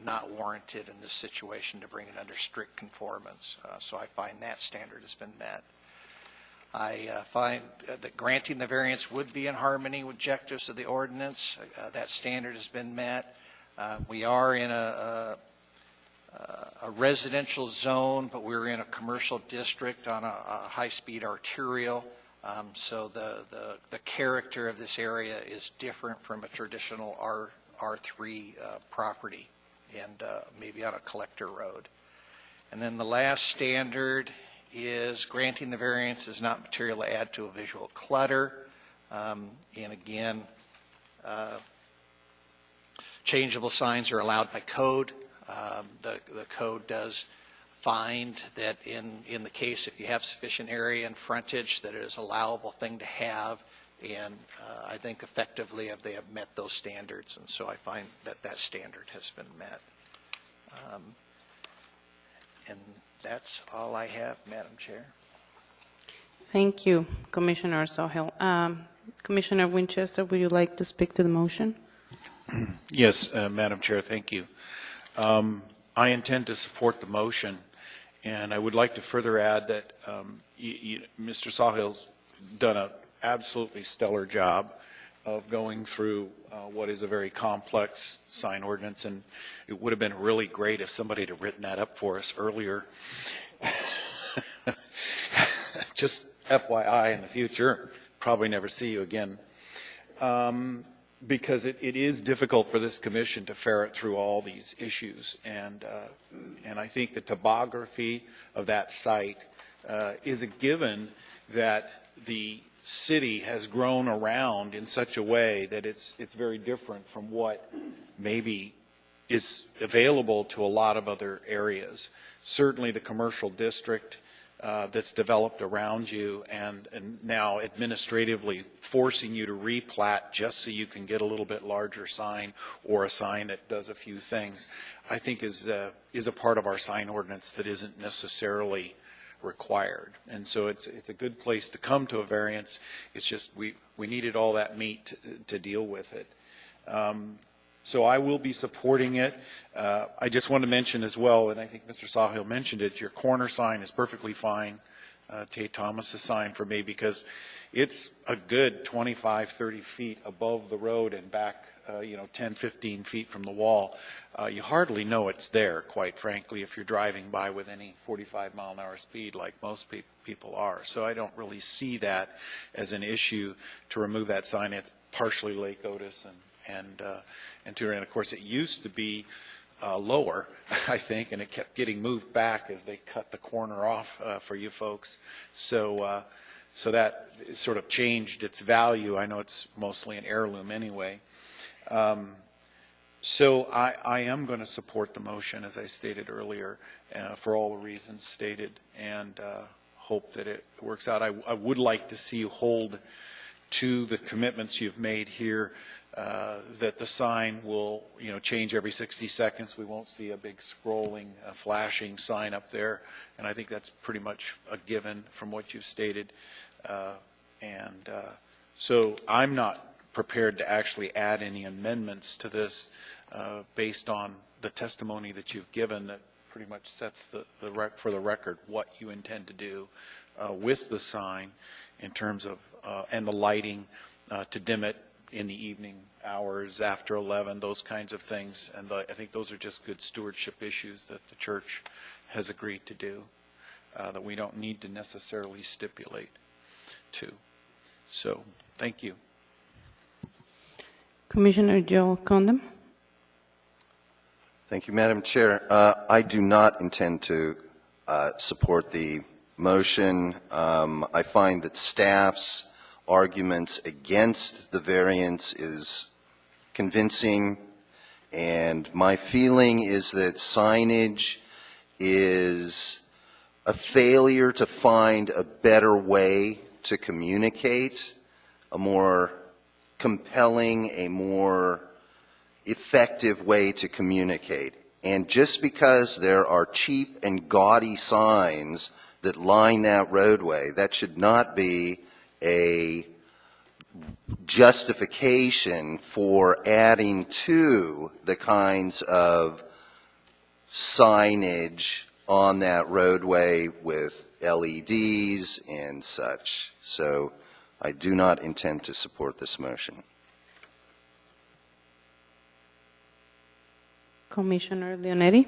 not warranted in this situation to bring it under strict conformance. So I find that standard has been met. I find that granting the variance would be in harmony with objectives of the ordinance. That standard has been met. We are in a residential zone, but we're in a commercial district on a high-speed arterial. So the character of this area is different from a traditional R3 property and maybe on a collector road. And then the last standard is granting the variance is not material to add to a visual clutter. And again, changeable signs are allowed by code. The code does find that in the case, if you have sufficient area and frontage, that it is a allowable thing to have. And I think effectively they have met those standards. And so I find that that standard has been met. And that's all I have, Madam Chair. Thank you, Commissioner Sawhill. Commissioner Winchester, would you like to speak to the motion? Yes, Madam Chair, thank you. I intend to support the motion, and I would like to further add that Mr. Sawhill's done an absolutely stellar job of going through what is a very complex sign ordinance, and it would have been really great if somebody had written that up for us earlier. Just FYI in the future, probably never see you again. Because it is difficult for this commission to ferret through all these issues. And I think the topography of that site is a given that the city has grown around in such a way that it's very different from what maybe is available to a lot of other areas. Certainly the commercial district that's developed around you and now administratively forcing you to replat just so you can get a little bit larger sign or a sign that does a few things, I think is a part of our sign ordinance that isn't necessarily required. And so it's a good place to come to a variance. It's just we needed all that meat to deal with it. So I will be supporting it. I just want to mention as well, and I think Mr. Sawhill mentioned it, your corner sign is perfectly fine, Tate Thomas's sign for me, because it's a good 25, 30 feet above the road and back 10, 15 feet from the wall. You hardly know it's there, quite frankly, if you're driving by with any 45-mile-an-hour speed like most people are. So I don't really see that as an issue to remove that sign. It's partially Lake Otis and of course it used to be lower, I think, and it kept getting moved back as they cut the corner off for you folks. So that sort of changed its value. I know it's mostly an heirloom anyway. So I am going to support the motion, as I stated earlier, for all the reasons stated, and hope that it works out. I would like to see you hold to the commitments you've made here, that the sign will, change every 60 seconds. We won't see a big scrolling, flashing sign up there, and I think that's pretty much a given from what you've stated. So I'm not prepared to actually add any amendments to this based on the testimony that you've given that pretty much sets for the record what you intend to do with the sign in terms of, and the lighting to dim it in the evening hours after 11, those kinds of things. And I think those are just good stewardship issues that the church has agreed to do, that we don't need to necessarily stipulate to. So, thank you. Commissioner Joe Condon. Thank you, Madam Chair. I do not intend to support the motion. I find that staff's arguments against the variance is convincing, and my feeling is that signage is a failure to find a better way to communicate, a more compelling, a more effective way to communicate. And just because there are cheap and gaudy signs that line that roadway, that should not be a justification for adding to the kinds of signage on that roadway with LEDs and such. So I do not intend to support this motion. Commissioner Leonetti.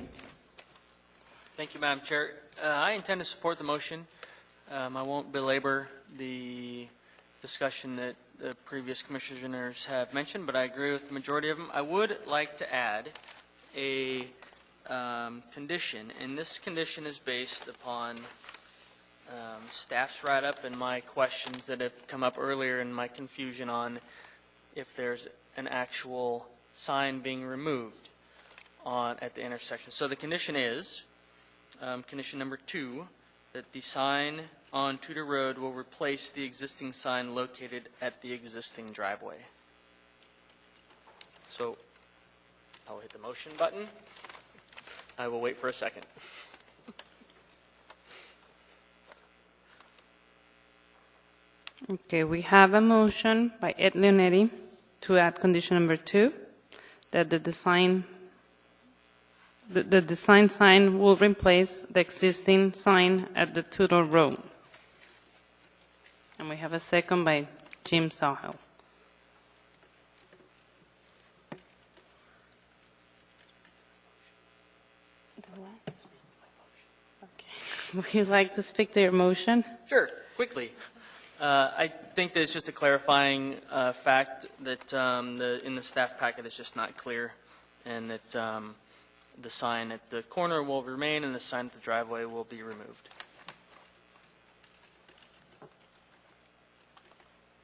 Thank you, Madam Chair. I intend to support the motion. I won't belabor the discussion that the previous commissioners have mentioned, but I agree with the majority of them. I would like to add a condition, and this condition is based upon staff's write-up and my questions that have come up earlier and my confusion on if there's an actual sign being removed at the intersection. So the condition is condition number 2, that the sign on Tudor Road will replace the existing sign located at the existing driveway. So I'll hit the motion button. I will wait for a second. Okay, we have a motion by Ed Leonetti to add condition number 2, that the design sign will replace the existing sign at the Tudor Road. And we have a second by Jim Sawhill. Okay. Would you like to speak to your motion? Sure, quickly. I think that it's just a clarifying fact that in the staff packet it's just not clear, and that the sign at the corner will remain and the sign at the driveway will be removed.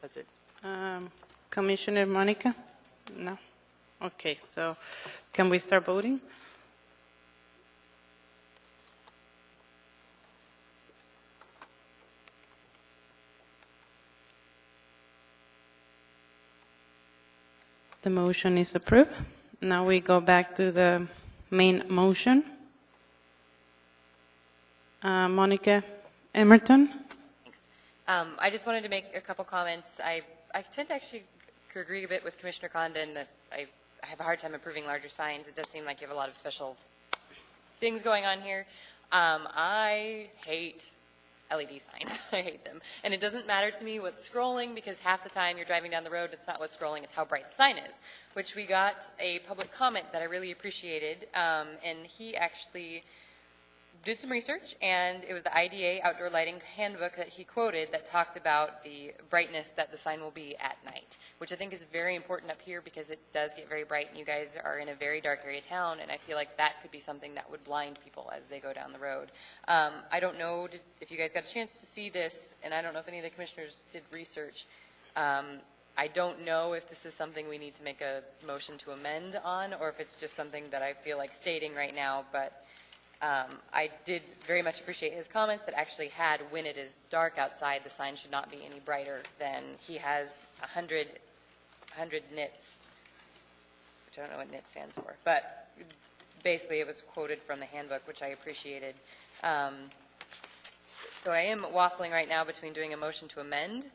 That's it. Commissioner Monica? No? Okay, so can we start voting? The motion is approved. Now we go back to the main motion. Monica Emerton? Thanks. I just wanted to make a couple comments. I tend to actually agree a bit with Commissioner Condon that I have a hard time approving larger signs. It does seem like you have a lot of special things going on here. I hate LED signs. I hate them. And it doesn't matter to me what's scrolling, because half the time you're driving down the road, it's not what's scrolling, it's how bright the sign is, which we got a public comment that I really appreciated. And he actually did some research, and it was the IDA Outdoor Lighting Handbook that he quoted that talked about the brightness that the sign will be at night, which I think is very important up here because it does get very bright, and you guys are in a very dark area of town, and I feel like that could be something that would blind people as they go down the road. I don't know if you guys got a chance to see this, and I don't know if any of the commissioners did research. I don't know if this is something we need to make a motion to amend on, or if it's just something that I feel like stating right now, but I did very much appreciate his comments that actually had, when it is dark outside, the sign should not be any brighter than, he has 100 nits, which I don't know what nit stands for, but basically it was quoted from the handbook, which I appreciated. So I am waffling right now between doing a motion to amend,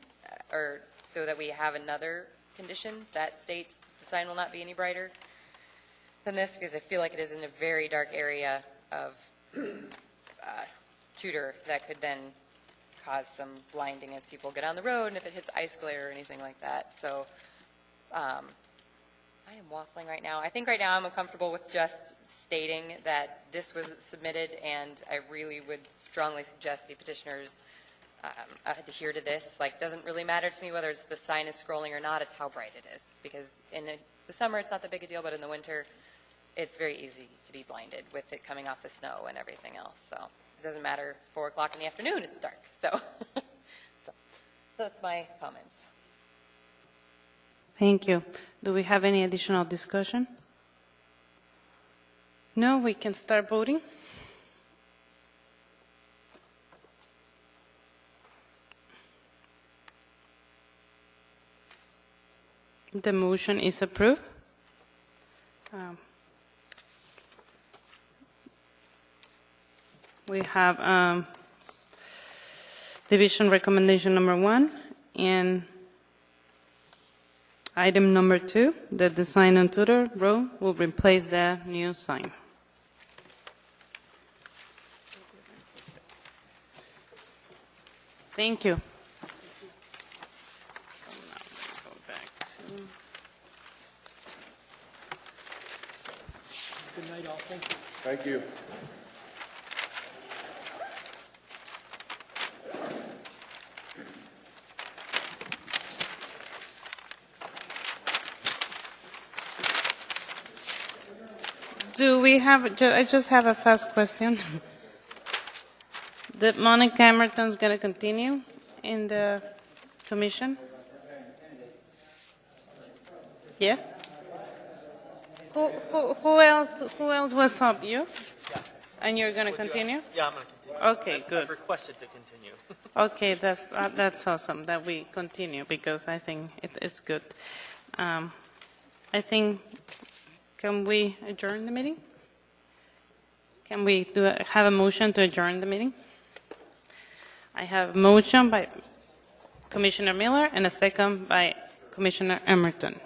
or so that we have another condition that states the sign will not be any brighter than this, because I feel like it is in a very dark area of Tudor that could then cause some blinding as people get on the road, and if it hits ice glare or anything like that. So I am waffling right now. I think right now I'm comfortable with just stating that this was submitted, and I really would strongly suggest the petitioners adhere to this. Like, doesn't really matter to me whether it's the sign is scrolling or not, it's how bright it is, because in the summer it's not that big a deal, but in the winter it's very easy to be blinded with it coming off the snow and everything else. So it doesn't matter. It's 4 o'clock in the afternoon. It's dark. So, that's my comments. Thank you. Do we have any additional discussion? No, we can start voting. The motion is approved. We have division recommendation number 1 and item number 2, the design on Tudor Road will replace the new sign. Thank you. Good night, all. Thank you. Thank you. Do we have, I just have a fast question. That Monica Emerton's going to continue in the commission? Yes? Who else was up? You? And you're going to continue? Yeah, I'm going to continue. Okay, I've good. requested to continue. Okay, that's awesome that we continue because I think it's good. I think, can we adjourn the meeting? Can we have a motion to adjourn the meeting? I have a motion by Commissioner Miller and a second by Commissioner Emerton.